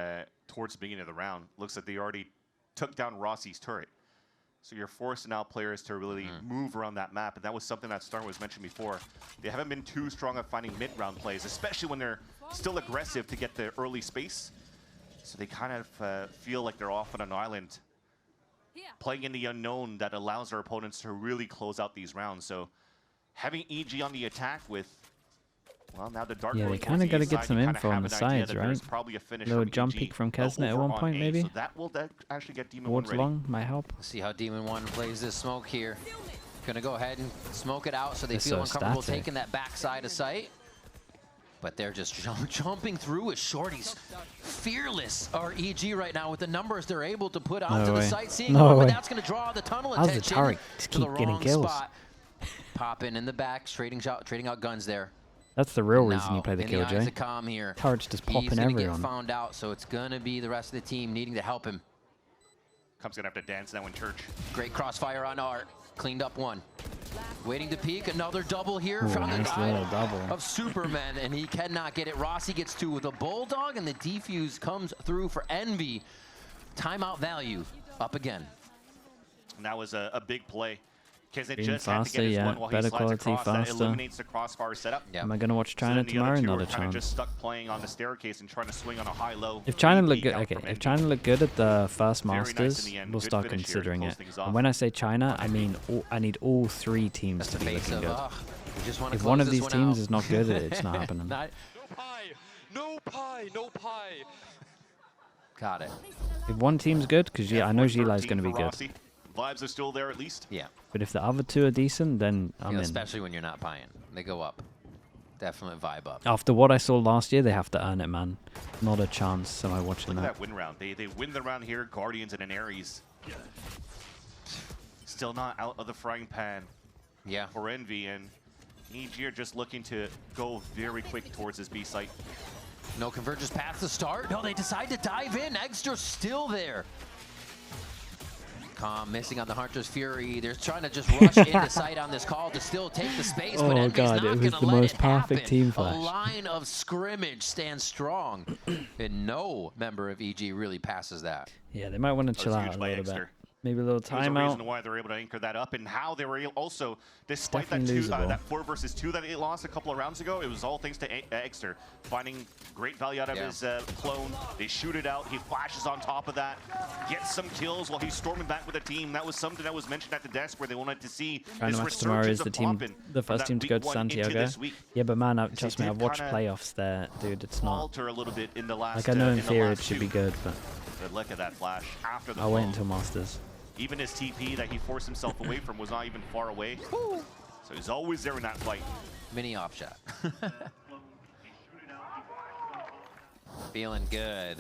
towards the beginning of the round. Looks like they already took down Rossi's turret. So you're forcing out players to really move around that map. And that was something that Star was mentioned before. They haven't been too strong at finding mid-round plays, especially when they're still aggressive to get the early space. So they kind of feel like they're off on an island, playing in the unknown that allows their opponents to really close out these rounds. So having EG on the attack with, well, now the dark yeah, going they kind of got towards to the get side, some you kinda info on have the an idea sides, that there's right? probably a finish Little from jump EG, peek from Kesnet at over one on point, A. maybe? So that will actually get DEMON1 Wards ready. long might help. See how DEMON1 plays this smoke here. Gonna go ahead and smoke it out so they They're feel so uncomfortable static. taking that backside of sight. But they're just jumping through with shorties. Fearless are EG right now with the numbers they're able to put onto the way. site. Seeing No but way. that's going to draw the tunnel How's the attention turret just to the keep getting wrong kills? spot. Popping in the back, trading out guns there. That's the real Now, reason you play the in the eyes Killjoy. of Calm here. Turret's just He's popping gonna everyone. get found out, so it's going to be the rest of the team needing to help him. Comes gonna have to dance now in church. Great crossfire on Art. Cleaned up one. Waiting to peek. Another double here. Ooh, Found the nice guy little double. of Superman, and he cannot get it. Rossi gets 2 with a Bulldog, and the defuse comes through for Envy. Timeout value up again. And that was a big play. Kesnet Being just had to faster, get his yeah, one while better he slides quality, across. That faster. eliminates the crossfire setup. Yeah. Am I going to watch So China then the tomorrow? other two Not are a kind of chance. just stuck playing on the staircase and trying to swing on a high-low. If China look lead good, out okay. from If Envy. China look good at the first Very nice in Masters, the end. we'll Good start finish here to considering close it. things off. And when I say China, I mean I need all 3 teams That's to the be face looking of, good. we just want to If close one of this these one teams out. is not good, it's not happening. Not- No pie, no pie, no pie. Got it. If one team's good, because I know Gilai's going to be good. vibes are still there at least. Yeah. But if the other two are decent, then I'm in. Especially when you're not buying. They go up. Definite vibe up. After what I saw last year, they have to earn it, man. Not a chance. Am I watching Look at that? that win round. They win the round here. Guardians and an Ares. Still not out of the frying pan. Yeah. For Envy, and EG are just looking to go very quick towards this B site. No convergence past the start. No, they decide to dive in. Extra's still there. Calm missing on the Hunter's Fury. They're trying to just rush into sight on this call to still take the space, but Envy's God, not it was gonna the let most it perfect happen. team A flash. line of scrimmage stands strong, and no member of EG really passes that. Yeah, they might want to chill out a little bit. Maybe a little There's a timeout. reason why they're able to anchor that up, and how they were also, despite that Definitely losable. that 4 versus 2 that they lost a couple of rounds ago, it was all thanks to Exter finding great value out of his clone. They shoot it out. He flashes on top of that, gets some kills while he's storming back with the team. That was something that was mentioned at the desk where they wanted to see this Match tomorrow is resurgence the of team, Poppin the from first that team to week go to 1 into Santiago. this week. Yeah, but man, They trust me, did I've watched kinda playoffs there, dude. It's not. Falter a little bit in the last. Like I know in the theory it last should be two. good, but But look at that flash after the I'll wait fall. until Masters. Even his TP that he forced himself away from was not even far away. So he's always there in that fight. Mini off shot. Feeling good.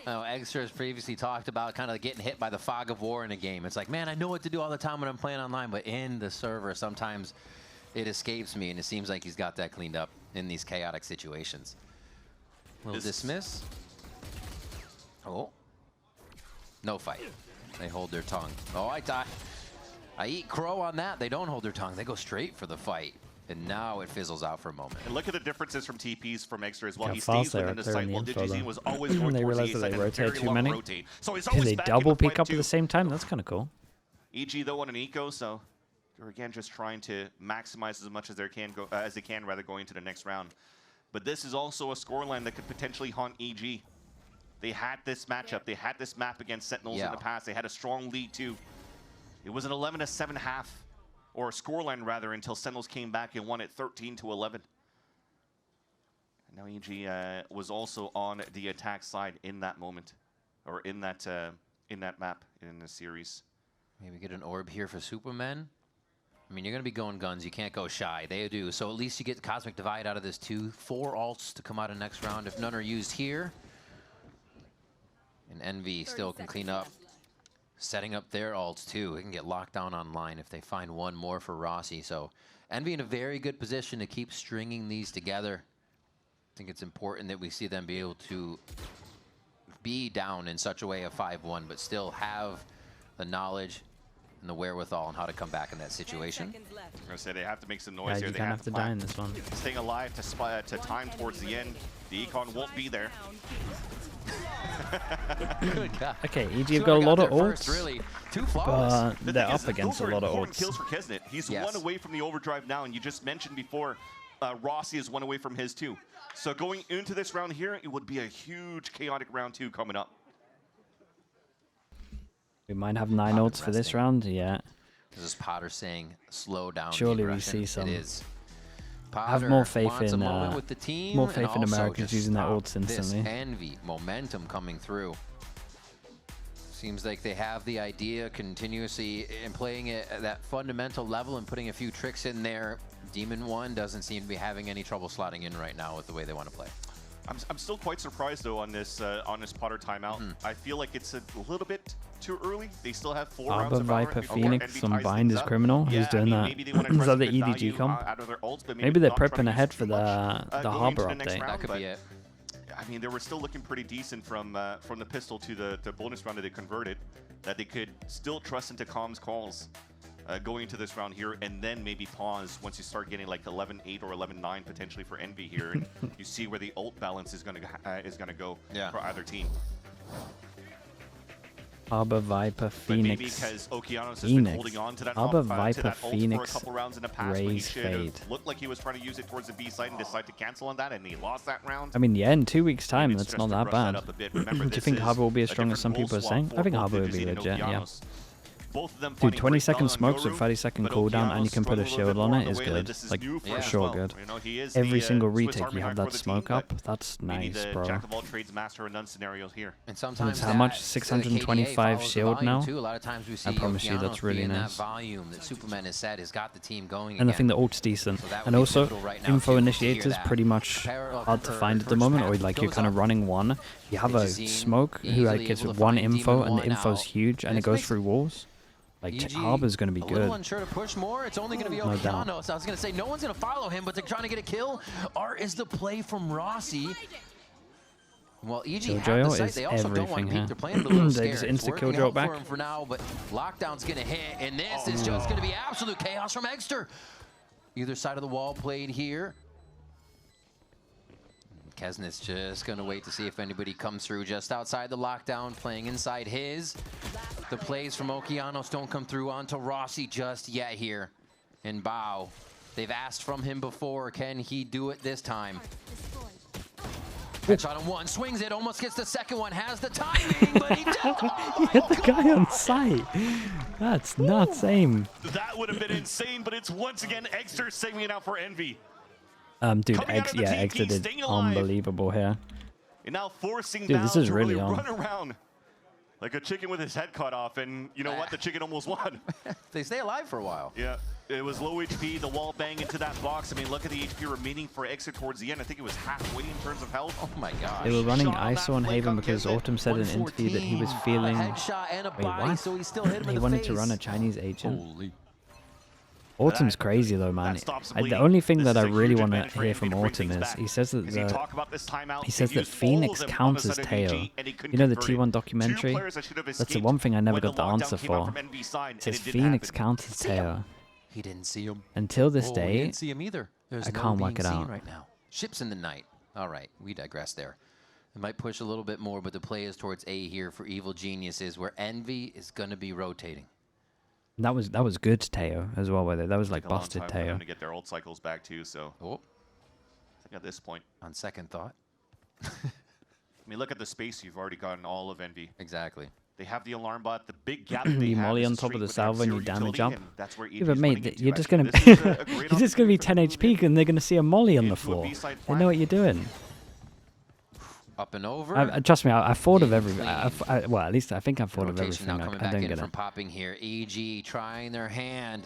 Oh, Extra has previously talked about kind of getting hit by the fog of war in a game. It's like, man, I know what to do all the time when I'm playing online, but in the server, sometimes it escapes me, and it seems like he's got that cleaned up in these chaotic situations. Little dismiss. Oh. No fight. They hold their tongue. Oh, I eat crow on that. They don't hold their tongue. They go straight for the fight. And now it fizzles out for a moment. And look at the differences from TPs from Extra as well. How He fast stays they within the are site in the while info, Digizine though. was always going They towards the realize A that side they and a rotate very too long many. rotate. So he's Can always they back in double the pick fight up at too. the same time? That's kind of cool. EG though on an eco, so they're again just trying to maximize as much as they can going into the next round. But this is also a scoreline that could potentially haunt EG. They had this matchup. They had this map against Sentinels in the past. They had a strong lead too. It was an 11-7 half, or a scoreline rather, until Sentinels came back and won it 13-11. And now EG was also on the attack side in that moment, or in that map in the series. Maybe get an orb here for Supermen. I mean, you're going to be going guns. You can't go shy. They do. So at least you get the Cosmic Divide out of this too. 4 ults to come out of next round if none are used here. And Envy still can clean up. Setting up their ults too. They can get locked down online if they find one more for Rossi. So Envy in a very good position to keep stringing these together. I think it's important that we see them be able to be down in such a way of 5-1, but still have the knowledge and the wherewithal on how to come back in that situation. I'm gonna say they have to make some Yeah, noise here. you They kind of have to die in plan- this one. Staying alive to time towards the end. The econ won't be there. Good God. Okay, EG have got a lot of ults, Really, 2 flawless. but they're up against a those are lot of important ults. kills for Kesnet. He's Yes. 1 away from the overdrive now, and you just mentioned before, Rossi is 1 away from his too. So going into this round here, it would be a huge chaotic round 2 coming up. We might have 9 ults for this round, yeah. This is Potter saying, slow down. Surely the we aggression." see some. It is. I have Potter more faith wants a in moment with the team, more and faith in also Americans just using their stop ults instantly. This Envy momentum coming through. Seems like they have the idea continuously and playing it at that fundamental level and putting a few tricks in there. DEMON1 doesn't seem to be having any trouble slotting in right now with the way they want to play. I'm still quite surprised though on this Potter timeout. I feel like it's a little bit too early. They still have 4 rounds Arbor, of Valorant Viper, before Phoenix, Envy some ties bind things is up. criminal. Who's Yeah, doing I mean, that? maybe they want to Is try that some the good EDG value, comp? out of their ults, but Maybe they're not trying prepping to ahead use for too much, the going Harbor into the next update. round, That could but be it. I mean, they were still looking pretty decent from the pistol to the bonus round that they converted, that they could still trust into comms calls going into this round here, and then maybe pause once you start getting like 11-8 or 11-9 potentially for Envy here, and you see where the ult balance is gonna go for either team. Arbor, Viper, But maybe Phoenix. because Okeanos has been Phoenix. holding on to that, Arbor, to Viper, that ult for a Phoenix, couple rounds in the past, when he Raze, should have Fade. looked like he was trying to use it towards the B side and decided to cancel on that, and he lost that round. I mean, yeah, in 2 weeks' time, Maybe it's that's just not to that brush bad. up a bit. Remember, Do you this think is Harbor will be as a strong as some different people are role saying? swap I think for Harbor will both be Digizine and legit, yeah. Okeanos. both of them Dude, finding 20 great second balance on smokes no with room, 30-second but cooldown, and you Okeanos can put a struggled shield bit on more it the is way that good. this is Like, new for him as sure well. good. You know, he is Every the, single Swiss retake, Army you have knife that for the smoke team, up. but That's maybe nice, the bro. jack of all trades, master of none scenarios here. And sometimes how much? that, 625 KDA follows the shield volume now? Too. A lot of times we see I promise you, that's Okeanos really being nice. that volume that Superman has said has got the team going And I again. think the ult's decent. So that would And be also, pivotal right now, info too, to initiator hear is that. pretty much hard to find at the moment, or like you're kind of running one. You have a smoke who like gets one info, and the info's huge, and it goes through walls. Like, Harbor's going to be A little good. unsure to push more. It's only going to be No doubt. Okeanos. I was going to say, no one's going to follow him, but they're trying to get a kill. Art is the play from Rossi. Well, EG have the Killjoy site. is They also don't want everything to peek. here. They're playing it a little They scared. just It's insta working Killjoy out back. for him for now, but lockdown's going to hit, and this is just going to be absolute chaos from Exter. Either side of the wall played here. Kesnit's just going to wait to see if anybody comes through just outside the lockdown, playing inside his. The plays from Okeanos don't come through onto Rossi just yet here. And Bao, they've asked from him before, can he do it this time? Headshot on one, swings it, almost gets the second one, has the timing, but he He hit the guy on sight. That's nuts, aim. That would have been insane, but it's once again Exter saving it out for Envy. Dude, Coming out of the Exter TP, did staying alive. unbelievable here. And now forcing Dude, Bao this is to really really on. run around like a chicken with his head cut off, and you know what? The chicken almost won. They stay alive for a while. Yeah, it was low HP, the wall bang into that box. I mean, look at the HP remaining for Exit towards the end. I think it was halfway in terms of health. Oh my gosh. They were running Shot on ISO on that Haven flank because up Autumn said in an interview that he was 114, feeling... a headshot and a Wait, body, what? so he still hit him in He the wanted face. to run a Chinese agent. Holy. Autumn's That- crazy though, man. that stops the The bleeding. only thing This that is I a really huge want to advantage for hear Envy from to bring Autumn things is back. he says that As he talked about this timeout, he says they that used all of Phoenix them on counts the as side of Teo. EG, and he couldn't You know the convert it. T1 Two documentary? players that should have That's the escaped one thing I never when got the lockdown answer came out for. from Envy's side, It and says it didn't Phoenix happen. counts as Teo. He didn't see him. Until this We day, didn't see him either. There's I no can't being work it seen out. right now. Ships in the night. All right, we digress there. It might push a little bit more, but the play is towards A here for Evil Geniuses, where Envy is going to be rotating. that was good Teo as well, whether that was like Take a long busted time for Teo. them to get their old cycles back too. So Oh, I think at this point, on second thought. I mean, look at the space you've already gotten all of Envy. Exactly. They have the alarm bot. The big gap that they You have molly is on the top of streak the with salvo and zero you damage utility, up. and that's where Yeah, EG but is mate, running into. you're just Actually, gonna this is a great you're just gonna be opportunity 10 for them to move HP and they're gonna see a molly on the into a floor. B-side They flank. know what you're doing. Up and over. Trust me, I thought of everything. Clean. Well, at least I think I've thought of Rotation everything. now coming I back don't in get from it. popping here. EG trying their hand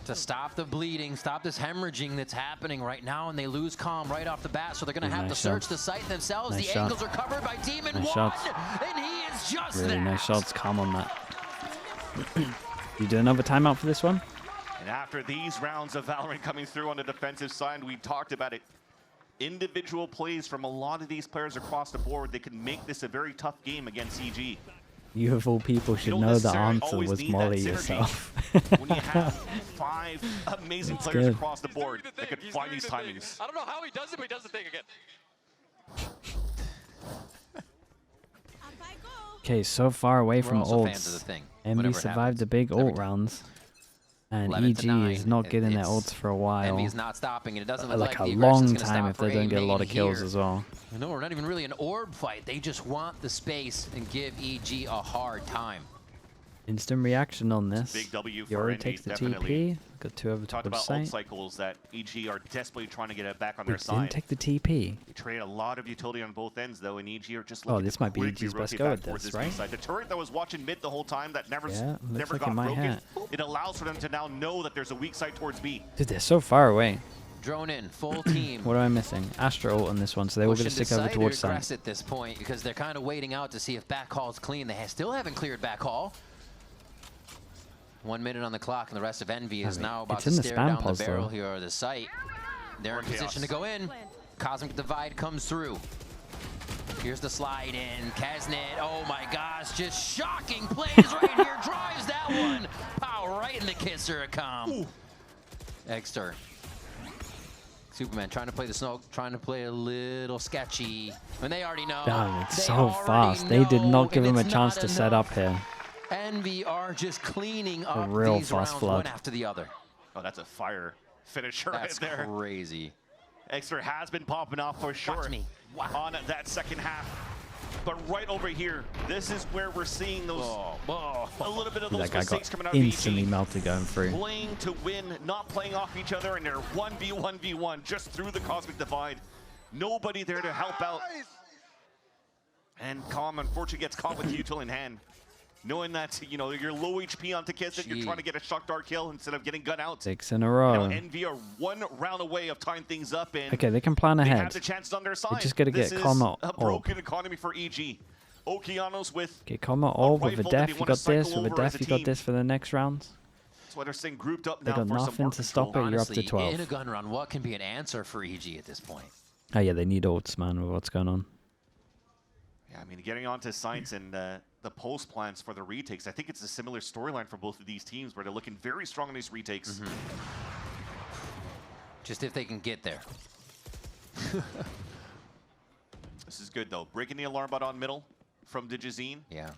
to stop the bleeding, stop this hemorrhaging that's happening right now, and they lose calm right off the bat, so they're going to have Nice to search shot. the site themselves. Nice The shot. angles are covered by Demon1, Nice shots. and he is just Really that. nice shots. Calm on that. You do another timeout for this one? And after these rounds of Valorant coming through on the defensive side, we talked about it. Individual plays from a lot of these players across the board, they can make this a very tough game against EG. You of all people should don't know the necessarily answer always was need that molly synergy. yourself. When you have 5 amazing That's players good. across the board He's that could doing find the these thing. timings. I don't know how he does it, but he does the thing again. Okay, so far away We're from also fans of the ults. thing. Envy whenever it survived happens. the big Every ult time. rounds. And 11 to EG is 9. not getting their It's- ults for a while. Envy is not stopping, and it doesn't look Like like a the long aggression's gonna time stop if for they don't get a lot main of kills here. as well. No, we're not even really an orb fight. They just want the space and give EG a hard time. Instant reaction on this. Big W for Yori Envy, takes the definitely. TP. Got 2 over top Talked of about ult sight. cycles that EG are desperately trying to get it back on Wait, their didn't side. take the TP. They trade a lot of utility on both ends, though, and EG are just Oh, looking this to might be quickly EG's best rotate go back at towards this, this right? B-side. The turret that was watching mid the whole time that never, Yeah, looks never like it got might broken, hit. it allows for them to now know that there's a weak side towards B. Dude, they're so far away. Drone in, full team. What am I missing? Astra ult on this one, so they were going to Pushing stick over side towards or side. aggress at this point because they're kind of waiting out to see if back hall's clean. They still haven't cleared back hall. 1 minute on the clock, and the rest of Envy is mean, now about it's to in the stare spam down the pulse, barrel though. here, or the site. They're in More position to chaos. go in. Cosmic Divide comes through. Here's the slide in. Kaznit, oh my gosh, just shocking plays right here. Drives that one. Pow, right in the kisser of calm. Exter. Superman trying to play the smoke, trying to play a little sketchy. And they already know. Damn, it's They so already fast. They did know, not give and him a it's chance not to set enough. up here. Envy are just cleaning up real these fast rounds flood. one after the other. Oh, that's a fire finisher That's right there. crazy. Extra has been popping off for sure me. Wow. on that second half. But right over here, this is where we're seeing those a little bit of That those guy mistakes got coming out instantly of EG. melted going through. Playing to win, not playing off each other, and they're 1v1v1 just through the Cosmic Divide. Nobody there to help out. And Calm unfortunately gets caught with Util in hand. Knowing that, you know, you're low HP onto Kismet, you're trying to get a shock dart kill instead of getting gun out. 6 in a row. Now Envy are 1 round away of tying things up, and Okay, they can plan they ahead. have the chances on their side. They just got to get Calm a broken economy for EG. Okeanos with Get Calm orb with a rifle that death. they You wanna got this. cycle With a over as death, a you got team. this for the next round. That's why they're staying grouped up They now got for some nothing more to stop control. it. You're up to Honestly, 12. in a gun run, what can be an answer for EG at this point? Oh yeah, they need ults, man, with what's going on. Yeah, I mean, getting onto Science and the post plans for the retakes, I think it's a similar storyline for both of these teams where they're looking very strong in these retakes. Just if they can get there. This is good, though. Breaking the alarm bot on middle from Digizine. Yeah.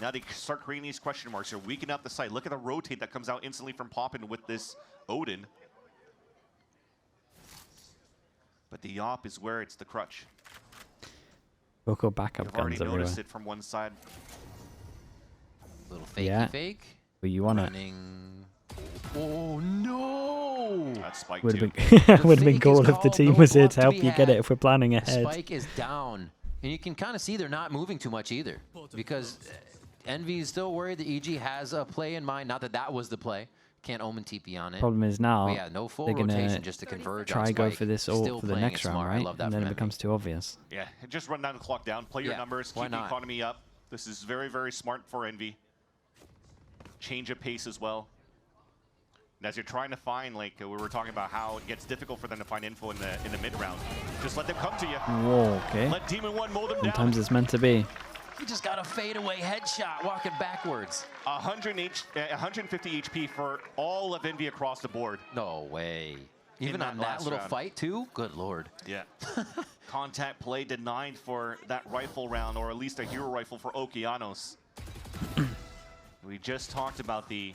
Now they start creating these question marks. They're weakening up the site. Look at the rotate that comes out instantly from Poppin with this Odin. But the Yop is where it's the crutch. Local backup You've already guns everywhere. noticed it from one side. Little fakey Yeah. fake. But you want it. Running. Oh no! That's Spike Would too. have been fake cool is if the called, team no was here block to to help be you get it had. if we're planning ahead. Spike is down. And you can kind of see they're not moving too much either. Because Envy is still worried that EG has a play in mind. Not that that was the play. Can't Omen TP on it. Problem is now But yeah, no full they're rotation gonna just to converge try on go Spike. for this Still ult for the playing next it round, smart. I right? love that And then from it Envy. becomes too obvious. Yeah, just run down the clock down. Play your Yeah, numbers. why Keep the not? economy up. This is very, very smart for Envy. Change of pace as well. And as you're trying to find, like we were talking about how it gets difficult for them to find info in the mid round. Just let them come to you. Whoa, okay. Let DEMON1 mow them Sometimes down. it's meant to be. He just got a fadeaway headshot walking backwards. 150 HP for all of Envy across the board. No way. Even that on that last little round. fight too? Good lord. Yeah. Contact play denied for that rifle round, or at least a hero rifle for Okeanos. We just talked about the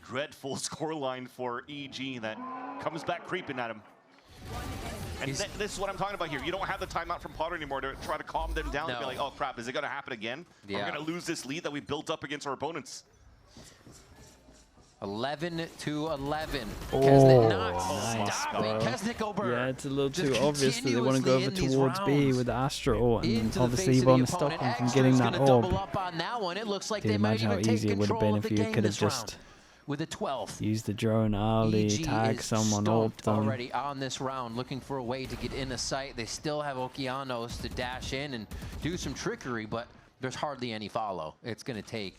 dreadful scoreline for EG that comes back creeping at him. And this is what I'm talking about here. You don't have the timeout from Potter anymore to try to calm them down and be like, oh crap, is it going to happen again? Yeah. We're going to lose this lead that we built up against our opponents. 11-11. Oh, Kesnet not nice, stopping. bro. Kesnet go burn. Yeah, it's a little Just too obvious that they want to go over continuously in these towards B rounds. with the Astra ult, and Into the obviously face you of want the to stop opponent. him from Extra's getting gonna that double orb. up on that one. It looks like Can you they might imagine how even take easy it would have control been of if the you game could have this round just with a 12th. used the drone early, EG tag is someone, ult stumped them? already on this round, looking for a way to get in the sight. They still have Okeanos to dash in and do some trickery, but there's hardly any follow. It's going to take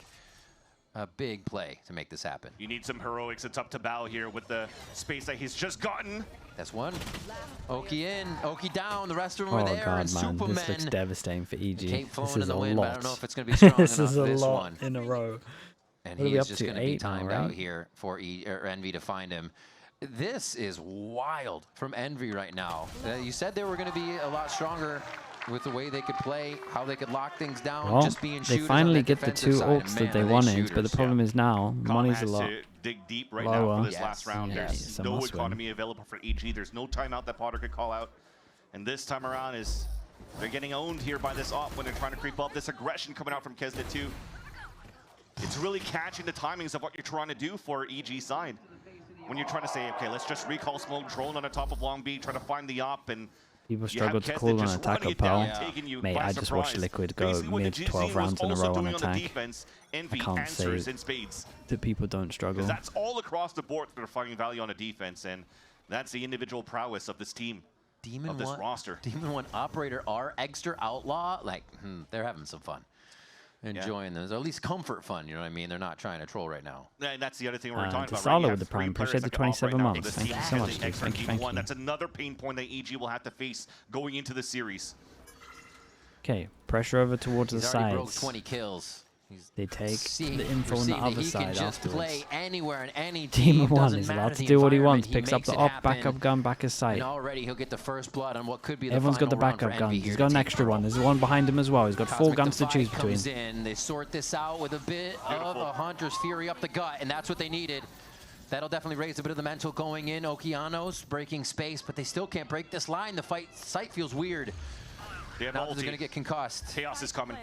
a big play to make this happen. You need some heroics. It's up to Bao here with the space that he's just gotten. That's one. Oki in, Oki down. The rest of them Oh are there. god, and man, Superman. this looks devastating for EG. Cape This flowing is in a the wind, but I lot. don't know if it's going to be strong This enough is a this lot one. in a row. And What are he we is up just to? going to be 8 now, timed out right? here for Envy to find him. This is wild from Envy right now. You said they were going to be a lot stronger with the way they could play, how they could lock things down, Well, just being they shooters finally on get the defensive 2 side, and ults man, that they are wanted, but shooters. the problem is now, Calm money's a has lot. to dig deep right now lower. for this Yes, last round. yes. There's It's a no must win. economy available for EG. There's no timeout that Potter could call out. And this time around is they're getting owned here by this op when they're trying to creep up. This aggression coming out from Kesnet too. It's really catching the timings of what you're trying to do for EG side. When you're trying to say, okay, let's just recall smoke, drone on the top of Long B, try to find the op, and People you struggle have to Kesnet call on just attack running up, it down pal. and taking you Mate, by I just watched surprise. Liquid go Basically, what mid the 12 GZ rounds was in a also row on doing the attack. defense, Envy can't answers say in spades. That people don't struggle. Because that's all across the board that they're finding value on a defense, and that's the individual prowess of this team, of this roster. DEMON1 Operator R, Extra Outlaw, like, they're having some fun. Enjoying those, or at least comfort fun, you know what I mean? They're not trying to troll right now. And that's the other thing we're talking about. Tasala Right? You with have the 3 Prime. players Appreciate that the can operate 27 now for months. this Thank team you so as much, the dude. extra Thank you, thank DEMON1. you. That's another pain point that EG will have to face going into the series. Okay, pressure over towards the He's already broke sides. 20 kills. They take Seeing, the info we're on the seeing that other he can side just afterwards. play anywhere and any team. DEMON1 Doesn't is matter allowed to the do what he environment, wants. he Picks up makes the it op, happen. backup gun, back his sight. And already he'll get the first blood on what could be the Everyone's got the final round backup for guns. Envy He's here got to an take extra over. one. There's one behind him as well. He's got 4 Cosmic guns to Divide choose between. comes in. They sort this out with a bit of a Hunter's Fury up the gut, and that's what they needed. That'll definitely raise a bit of the mental going in. Okeanos breaking space, but they still can't break this line. The sight feels weird. They have Now they're ulti. going to get concussed. Chaos is coming.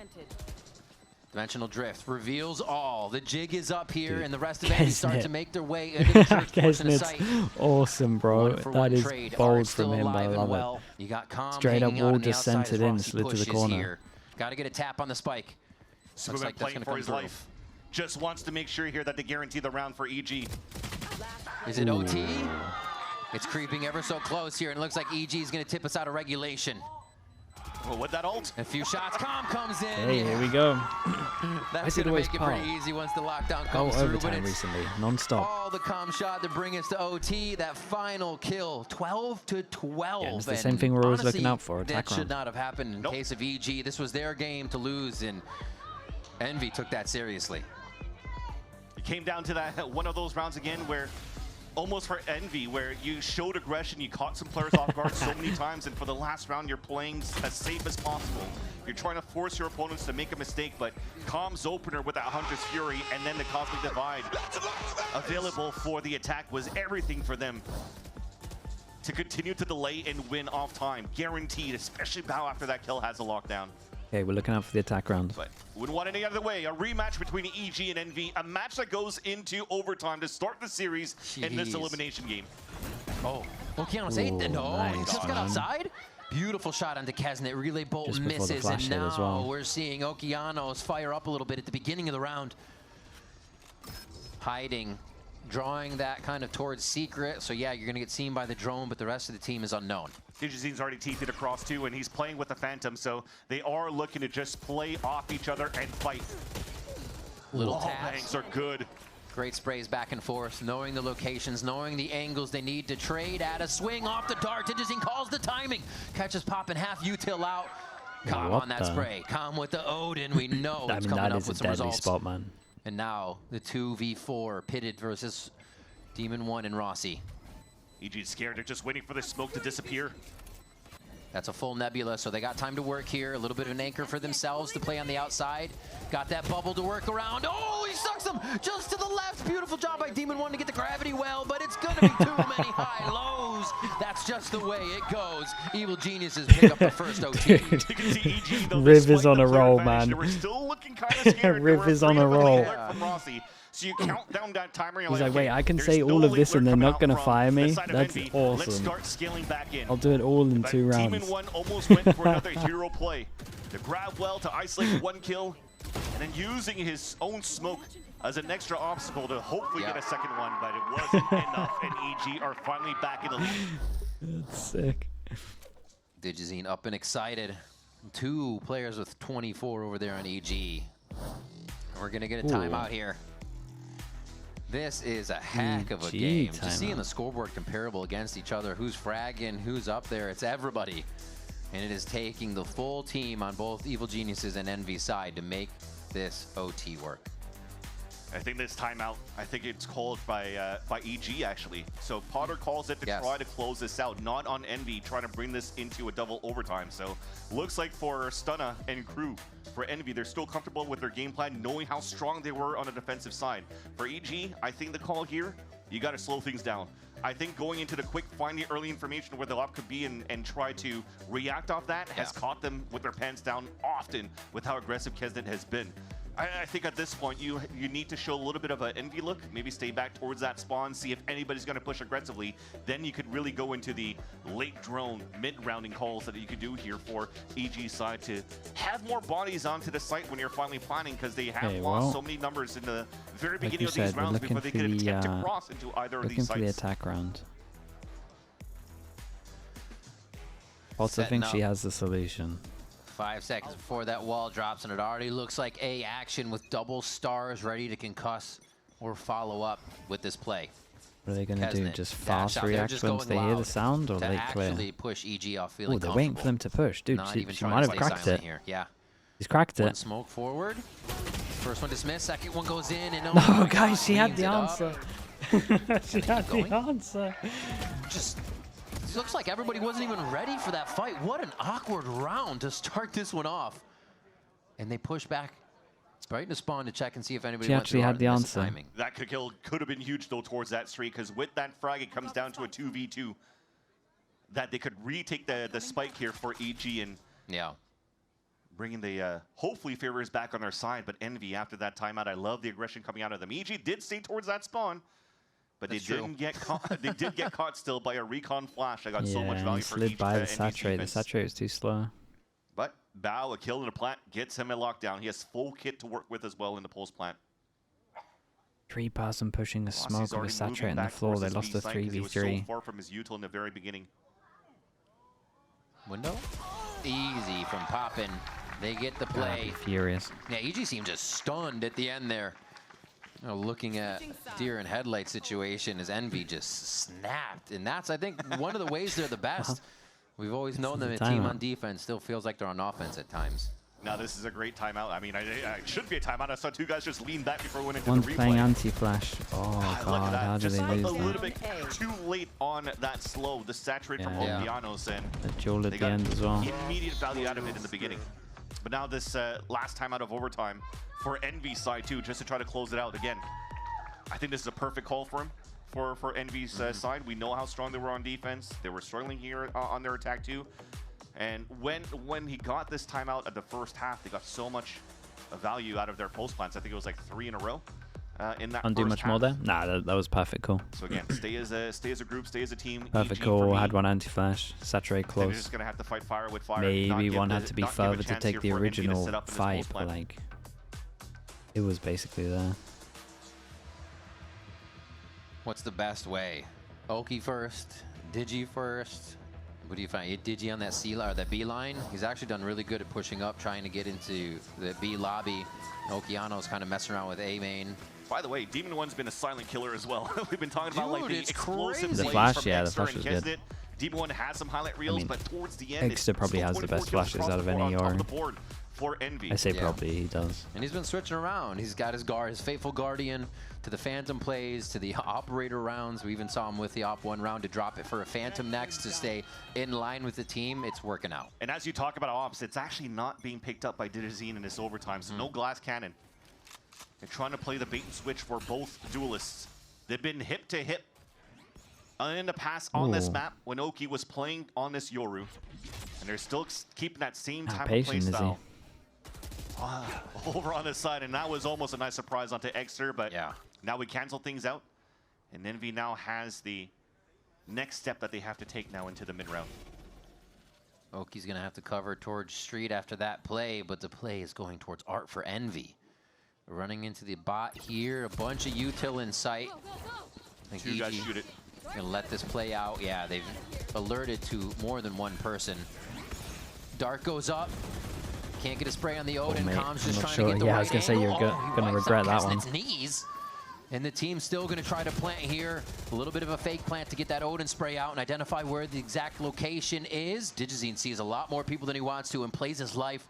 Dimensional Drift reveals all. The jig is up here, Dude, and the rest of Envy start Kesnet. to make their way into the church portion of Kesnet's sight. awesome, bro. One-for-one That is trade. bold Art's from still him, but I alive and love well. it. You got Calm Straight up hanging out wall on the just outside sent as it in, Rossi slid to the pushes corner. here. Got to get a tap on the spike. Superman like that's playing gonna for come his through. life. Just wants to make sure here that they guarantee the round for EG. Is it OT? It's creeping ever so close here, and it looks like EG is going to tip us out of regulation. Well, with that ult, A few shots. Calm comes in. Hey, here we go. That's did going to always make it Calm. pretty easy once the lockdown Go comes through. But overtime it's recently, non-stop. all the Calm shot to bring us to OT. That final kill, 12-12. Yeah, it's the And same thing we're always looking honestly, out for, attack that should round. not have happened in Nope. case of EG. This was their game to lose, and Envy took that seriously. it came down to that one of those rounds again where almost for Envy, where you showed aggression, you caught some players off guard so many times, and for the last round, you're playing as safe as possible. You're trying to force your opponents to make a mistake, but Calm's opener with that Hunter's Fury and then the Cosmic Divide available for the attack was everything for them to continue to delay and win off time. Guaranteed, especially Bao after that kill has a lockdown. Okay, we're looking out for the attack round. But wouldn't want any other way. A rematch between EG and Envy, a match that goes into overtime to start the series in this Jeez. elimination game. Oh, Okeanos ate the no. nice, He just got man. outside. Beautiful shot onto Kesnet. Relay bolt Just before the misses, flash and hit now as well. we're seeing Okeanos fire up a little bit at the beginning of the round. Hiding, drawing that kind of towards secret. So yeah, you're gonna get seen by the drone, but the rest of the team is unknown. Digizine's already TP'd across too, and he's playing with the Phantom, so they are looking to just play off each other and fight. Little Wall taps. bangs are good. Great sprays back and forth, knowing the locations, knowing the angles they need to trade at a swing off the dart. Digizine calls the timing. Catches pop in half, util out. Calm What on that the- spray. Calm with the Odin. We know I it's mean, coming that up is a with some deadly results. spot, man. And now the 2v4 pitted versus Demon1 and Rossi. EG's scared. They're just waiting for the smoke to disappear. That's a full nebula, so they got time to work here. A little bit of an anchor for themselves to play on the outside. Got that bubble to work around. Oh, he sucks them just to the left. Beautiful job by Demon1 to get the gravity well, but it's gonna be too many high lows. That's just the way it goes. Evil Geniuses pick up the first OT. You can see EG, though, Riv is despite on the a clear roll, advantage, man. They were still looking kind of scared. Riv is on a roll. From Rossi. So you count down that timer. You're He's like, like, wait, okay, I can there's say no all of elite this and alert they're coming not out gonna from fire the me? side of That's Envy. awesome. Let's start scaling back in. I'll do it all in But 2 rounds. Demon1 almost went for another hero play. The grab well to isolate one kill, and then using his own smoke as an extra obstacle to hopefully get a second one, but it wasn't enough, and EG are finally back in the lead. That's sick. Digizine up and excited. 2 players with 24 over there on EG. We're gonna get a timeout here. This is a heck of a EG game. Just seeing timeout. the scoreboard comparable against each other, who's fragging, who's up there, it's everybody. And it is taking the full team on both Evil Geniuses and Envy's side to make this OT work. I think this timeout, I think it's called by EG actually. So Potter calls it to try to close this out, not on Envy, trying to bring this into a double overtime. So looks like for Stunna and crew, for Envy, they're still comfortable with their game plan, knowing how strong they were on the defensive side. For EG, I think the call here, you got to slow things down. I think going into the quick, find the early information where the op could be and try to react off that has caught them with their pants down often with how aggressive Kesnet has been. I think at this point, you need to show a little bit of an Envy look, maybe stay back towards that spawn, see if anybody's going to push aggressively. Then you could really go into the late drone, mid-rounding calls that you could do here for EG's side to have more bodies onto the site when you're finally planning, because they have lost so many numbers in the very beginning of these rounds before they could attempt to cross into either of these sites. Looking for the attack round. Also thinks she has the solution. 5 seconds before that wall drops, and it already looks like A action with double stars ready to concuss or follow up with this play. What are they going to do? Kesnet Just dash fast out. They're react just once going they hear the loud sound, or to they clear? actually push EG off Oh, feeling they're waiting for them to push. Dude, Not she even trying might to have stay cracked silent it. here. Yeah. He's cracked One it. smoke forward. First one dismissed. Second one goes in, and No, guys, she had cleans the it up. answer. She had the answer. Just looks like everybody wasn't even ready for that fight. What an awkward round to start this one off. And they push back right into spawn to check and see if anybody She went actually through had the and missed answer. timing. That kill could have been huge though towards that streak, because with that frag it comes down to a 2v2 that they could retake the spike here for EG, and bringing the hopefully favors back on their side. But Envy, after that timeout, I love the aggression coming out of them. EG did stay towards that spawn, but they didn't get caught. They did get caught still by a recon flash. I got so much value for slid by the Envy's saturate. The defense. saturate was too slow. But Bao, a kill and a plant, gets him a lockdown. He has full kit to work with as well in the pulse plant. 3-person pushing the smoke He's with a already saturate moving in the back floor. towards They his lost B a site 'cause he was so 3v3. far from his util in the very beginning. Window? Easy from popping. They get the play. Furious. Yeah, EG seemed just stunned at the end there. You know, looking at deer and headlight situation as Envy just snapped. And that's, I think, one of the ways they're the best. We've always known them a team on defense. Still feels like they're on offense at times. Now this is a great timeout. I mean, it should be a timeout. I saw two guys just lean back before we went into One's the replay. playing anti-flash. Oh Look at god, that. how did Just they a lose little that? bit too late on that slow. The saturate from Okeanos, and The duel at they the got end as well. immediate value out of it in the beginning. But now this last time out of overtime for Envy's side too, just to try to close it out again. I think this is a perfect call for him, for Envy's side. We know how strong they were on defense. They were struggling here on their attack too. And when he got this timeout at the first half, they got so much value out of their post plants. I think it was like 3 in a row in that Can't do much more there? Nah, that was perfect call. So again, stay as a group, stay as a team. Perfect EG call, for had me. one anti-flash, saturate They're close. just going to have to fight fire with fire. Maybe one had to be further to chance take here the for Envy to original set up in this fight, post but plant. like, it was basically there. What's the best way? Oki first, Digi first. What do you find? Digi on that C line or that B line? He's actually done really good at pushing up, trying to get into the B lobby. Okeanos kind of messing around with A main. By the way, DEMON1's been a silent killer as well. We've been talking about like the it's explosive crazy. plays The flash, from yeah, the Exter flash and was good. Kesnit. DEMON1 has some highlight reels, but towards the end, Exter probably has the best flashes out of any Yoru. For Envy. I say probably he does. And he's been switching around. He's got his guard, his faithful guardian, to the phantom plays, to the operator rounds. We even saw him with the op 1 round to drop it for a phantom next to stay in line with the team. It's working out. And as you talk about ops, it's actually not being picked up by Didazine in this overtime. So no glass cannon. They're trying to play the bait and switch for both duelists. They've been hip to hip in the past on this map when Oki was playing on this Yoru. And they're still keeping that same type of play style. Over on this side, and that was almost a nice surprise onto Exter, but now we cancel things out. And Envy now has the next step that they have to take now into the mid-round. Oki's going to have to cover towards Street after that play, but the play is going towards Art for Envy. Running into the bot here, a bunch of util in sight. I think Two guys shoot it. Gonna let this play out. Yeah, they've alerted to more than one person. Dark goes up. Can't get a spray on the Odin. Com's just trying to get the right I was gonna say you're gonna regret that one. Knees. And the team's still gonna try to plant here. A little bit of a fake plant to get that Odin spray out and identify where the exact location is. Digizine sees a lot more people than he wants to and plays his life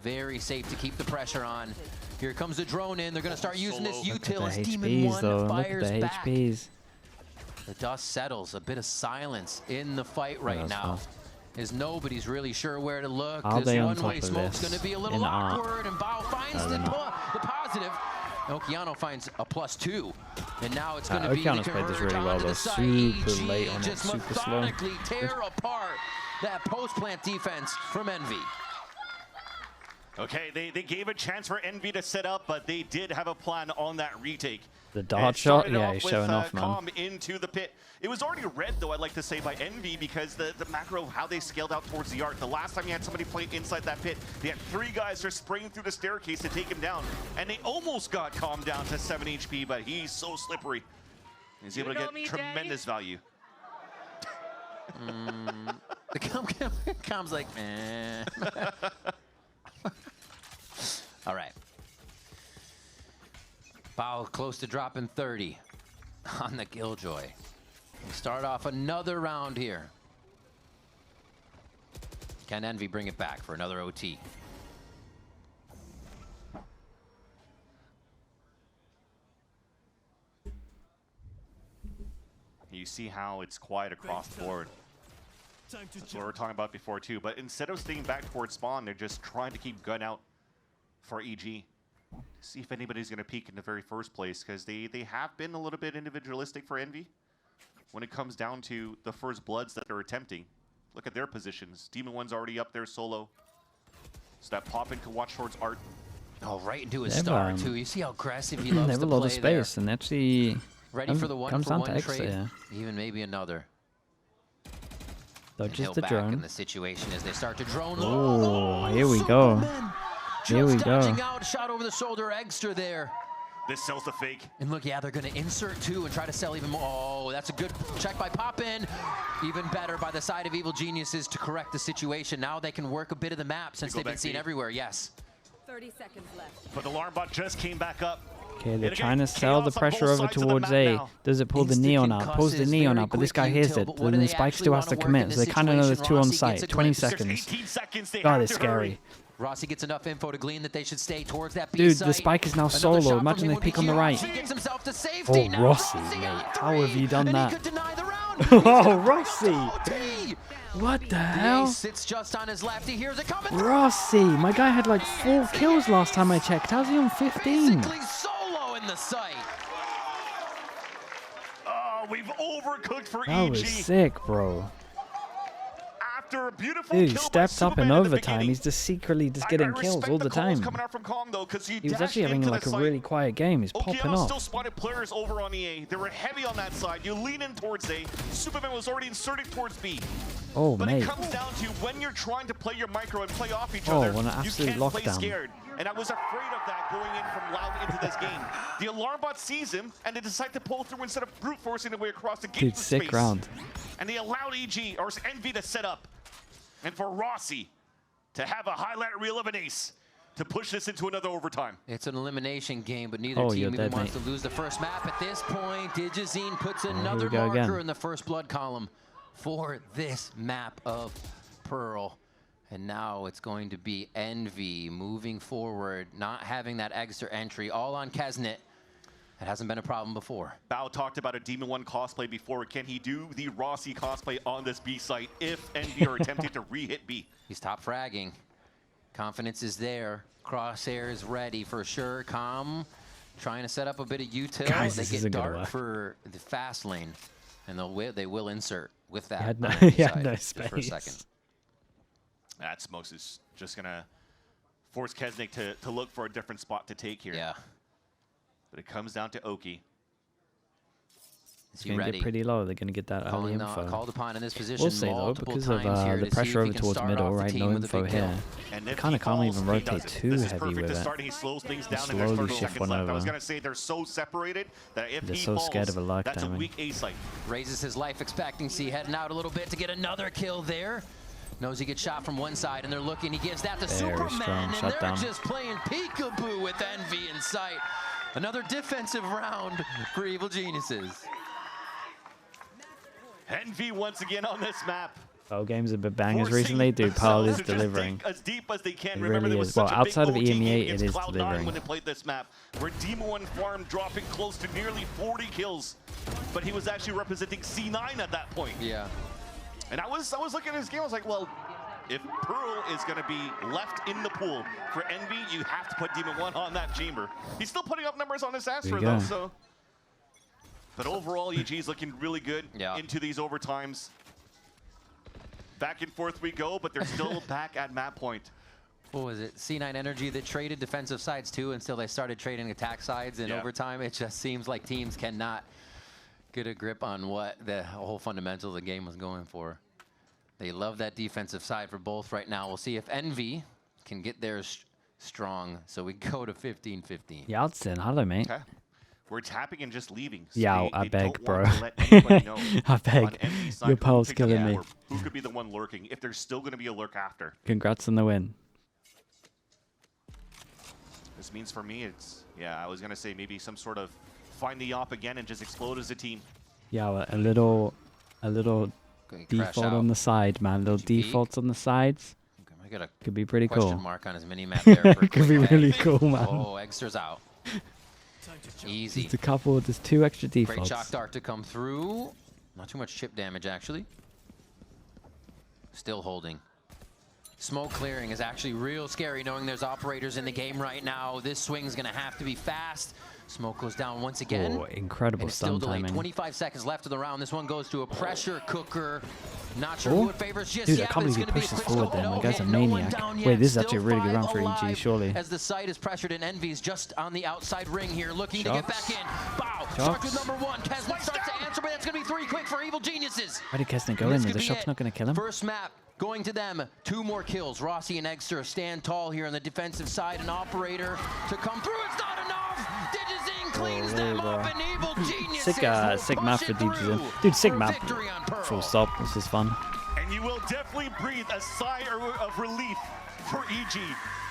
very safe to keep the pressure on. Here comes the drone in. They're gonna start using this util as DEMON1 fires back. The dust settles. A bit of silence in the fight right now. As nobody's really sure where to look. This one-way smoke's going to be a little awkward, and Bao finds the positive. Okeano finds a +2, and now it's going to be the converge onto the side. EG just methodically tear apart that post-plant defense from Envy. Okay, they gave a chance for Envy to set up, but they did have a plan on that retake. The dart shot, yeah, he's showing off, man. Com into the pit. It was already red, though, I'd like to say, by Envy because the macro, how they scaled out towards the arc. The last time you had somebody playing inside that pit, they had 3 guys just spraying through the staircase to take him down, and they almost got Com down to 7 HP, but he's so slippery. He's able to get tremendous value. The Com's like, eh. All right. Bao close to dropping 30 on the Killjoy. We start off another round here. Can Envy bring it back for another OT? You see how it's quiet across the board. That's what we were talking about before too. But instead of staying back towards spawn, they're just trying to keep gun out for EG. See if anybody's going to peek in the very first place, because they have been a little bit individualistic for Envy when it comes down to the first bloods that they're attempting. Look at their positions. DEMON1's already up there solo. So that pop-in can watch towards Art. Oh, right into his They have, star, too. You see how aggressive he loves they have to a lot play of space, and actually ready for the comes down to trade, extra, even maybe another. Dodges he'll the back drone. in the situation as they start to drone. Oh, here we go. Here we go. Dodging out, shot over the shoulder, Egster there. This sells the fake. And look, yeah, they're going to insert too and try to sell even more. Oh, that's a good check by Poppin. Even better by the side of Evil Geniuses to correct the situation. Now they can work a bit of the map since they've been seen everywhere. Yes. 30 seconds left. But the alarm bot just came back up. Okay, they're trying to sell the pressure over towards A. Does it pull the neon out? Pulls the neon out, but this guy hears it. Then the Spike still has to commit, so they kind of know there's two on site. 20 seconds. God, it's scary. Rossi gets enough info to glean that they should stay towards that B Dude, site. the Spike is now solo. Imagine they pick on the right. Himself to safety. Oh, Rossi, mate. How have you done and that? He could deny the round. Oh, Rossi. What the hell? Sits just on his left. He hears it coming. Rossi, my guy had like 4 kills last time I checked. How's he on 15? Basically solo in the site. Oh, we've overcooked for That EG. was sick, bro. After a beautiful Dude, kill stepped by up in Superman at the overtime. beginning. He's just secretly just getting I kills respect all the calls time. Coming out from Calm, though, He was dashed actually having into like the a site. really quiet game. He's popping Okeanos off. still spotted players over on EA. They were heavy on that side. You lean in towards A. Superman was already inserted towards B. Oh, But mate. it comes down to when you're trying to play your micro and play off each Oh, other, what an you absolute can't play lockdown. scared. And I was afraid of that going in from Loud into this game. The alarm bot sees him, and they decide to pull through instead of brute forcing their way across the Dude, gate sick space. round. And they allowed EG, or Envy, to set up. And for Rossi to have a highlight reel of an ace to push this into another overtime. It's an elimination game, but neither Oh, team you're even dead, wants mate. to lose the first map. At this point, Digizine puts here another we go marker again. in the first blood column for this map of Pearl. And now it's going to be Envy moving forward, not having that extra entry, all on Kesnet. It hasn't been a problem before. Bao talked about a DEMON1 cosplay before. Can he do the Rossi cosplay on this B site if Envy are attempting to re-hit B? He's top fragging. Confidence is there. Crosshair is ready for sure. Calm trying to set up a bit of util. Guys, They this get isn't gonna dark work. for the fast lane, and they will insert with that. He had no, on the he had side no just for a space. second. That Smokes is just going to force Kesnick to look for a different spot to take here. Yeah. But it comes down to Oki. Is It's he going to ready? get pretty low. They're going to get that early info. Called upon in this position. We'll say though, multiple because of times here the to see pressure if he over can towards start middle, off the right? team No with a info big kill. here. And They if kind he of can't falls, even he rotate does it. too This is heavy perfect with to it. start, and he slows things down, and Slowly there's 30 shift seconds one left. I was over. going to say they're so separated that if They're he so falls, scared of a lock that's a timing. weak A site. Raises his life expectancy, heading out a little bit to get another kill there. Knows he gets shot from one side, and they're looking. He gives that to Very Superman, strong and shutdown. they're just playing peekaboo with Envy in sight. Another defensive round for Evil Geniuses. Envy once again on this map. Oh, games have been bangers Forcing recently. Dude, Pearl themselves is to just delivering. dig as deep as they can. It Remember, really there was is. such Well, a big outside of OT EMEA, game it against is Cloud9 delivering. when they played this map, where DEMON1 farm dropping close to nearly 40 kills, but he was actually representing C9 at that point. Yeah. And I was looking at his game. I was like, well, if Pearl is going to be left in the pool for Envy, you have to put DEMON1 on that chamber. He's still putting up numbers on his Astra though. So, but overall, EG's looking really good into these overtimes. Back and forth we go, but they're still back at map point. What was it? C9 Energy that traded defensive sides too until they started trading attack sides in overtime. It just seems like teams cannot get a grip on what the whole fundamental of the game was going for. They love that defensive side for both right now. We'll see if Envy can get theirs strong. So we go to 15-15. Yaltsin, hello, mate. Okay. We're tapping and just leaving. So Yeah, I they beg, don't bro. want to let anybody know I beg. on Envy's side Your who Pearl's picked up killing the me. orb, who could be the one lurking, if there's still going to be a lurk after. Congrats on the win. This means for me, it's, I was going to say maybe some sort of find the op again and just explode as a team. Yeah, well, a little default on the side, man. Little defaults on the sides. I got a could be pretty question cool. mark on his mini-map there. For could be really cool, man. Oh, Eggster's out. Easy. Just a couple, just 2 extra Great defaults. shock dart to come through. Not too much chip damage, actually. Still holding. Smoke clearing is actually real scary knowing there's operators in the game right now. This swing's going to have to be fast. Smoke goes down once again. Oh, incredible Still stun delayed. timing. 25 seconds left of the round. This one goes to a pressure cooker. Not sure who it favors just Dude, I yet, can't but it's believe he going to be a pushes quick forward scope. then. The No guy's a hit, no one maniac. down Wait, yet. this is actually a Still really good round five for EG, alive surely. As the side is pressured and Envy's just on the outside ring here, looking to get Shots. back in. Bow. Shots. Starts with number one. Kesnick starts to answer, but that's going to be 3 quick for Evil Geniuses. Why did Kesnick go in? This The could be shot's it. not going to kill him. First map going to them. 2 more kills. Rossi and Egster stand tall here on the defensive side. An operator to come through. It's not enough. Digizine cleans them up, and Evil Geniuses Sick map for Digizine. Dude, sick map. Full stop. This is fun. And you will definitely breathe a sigh of relief for EG.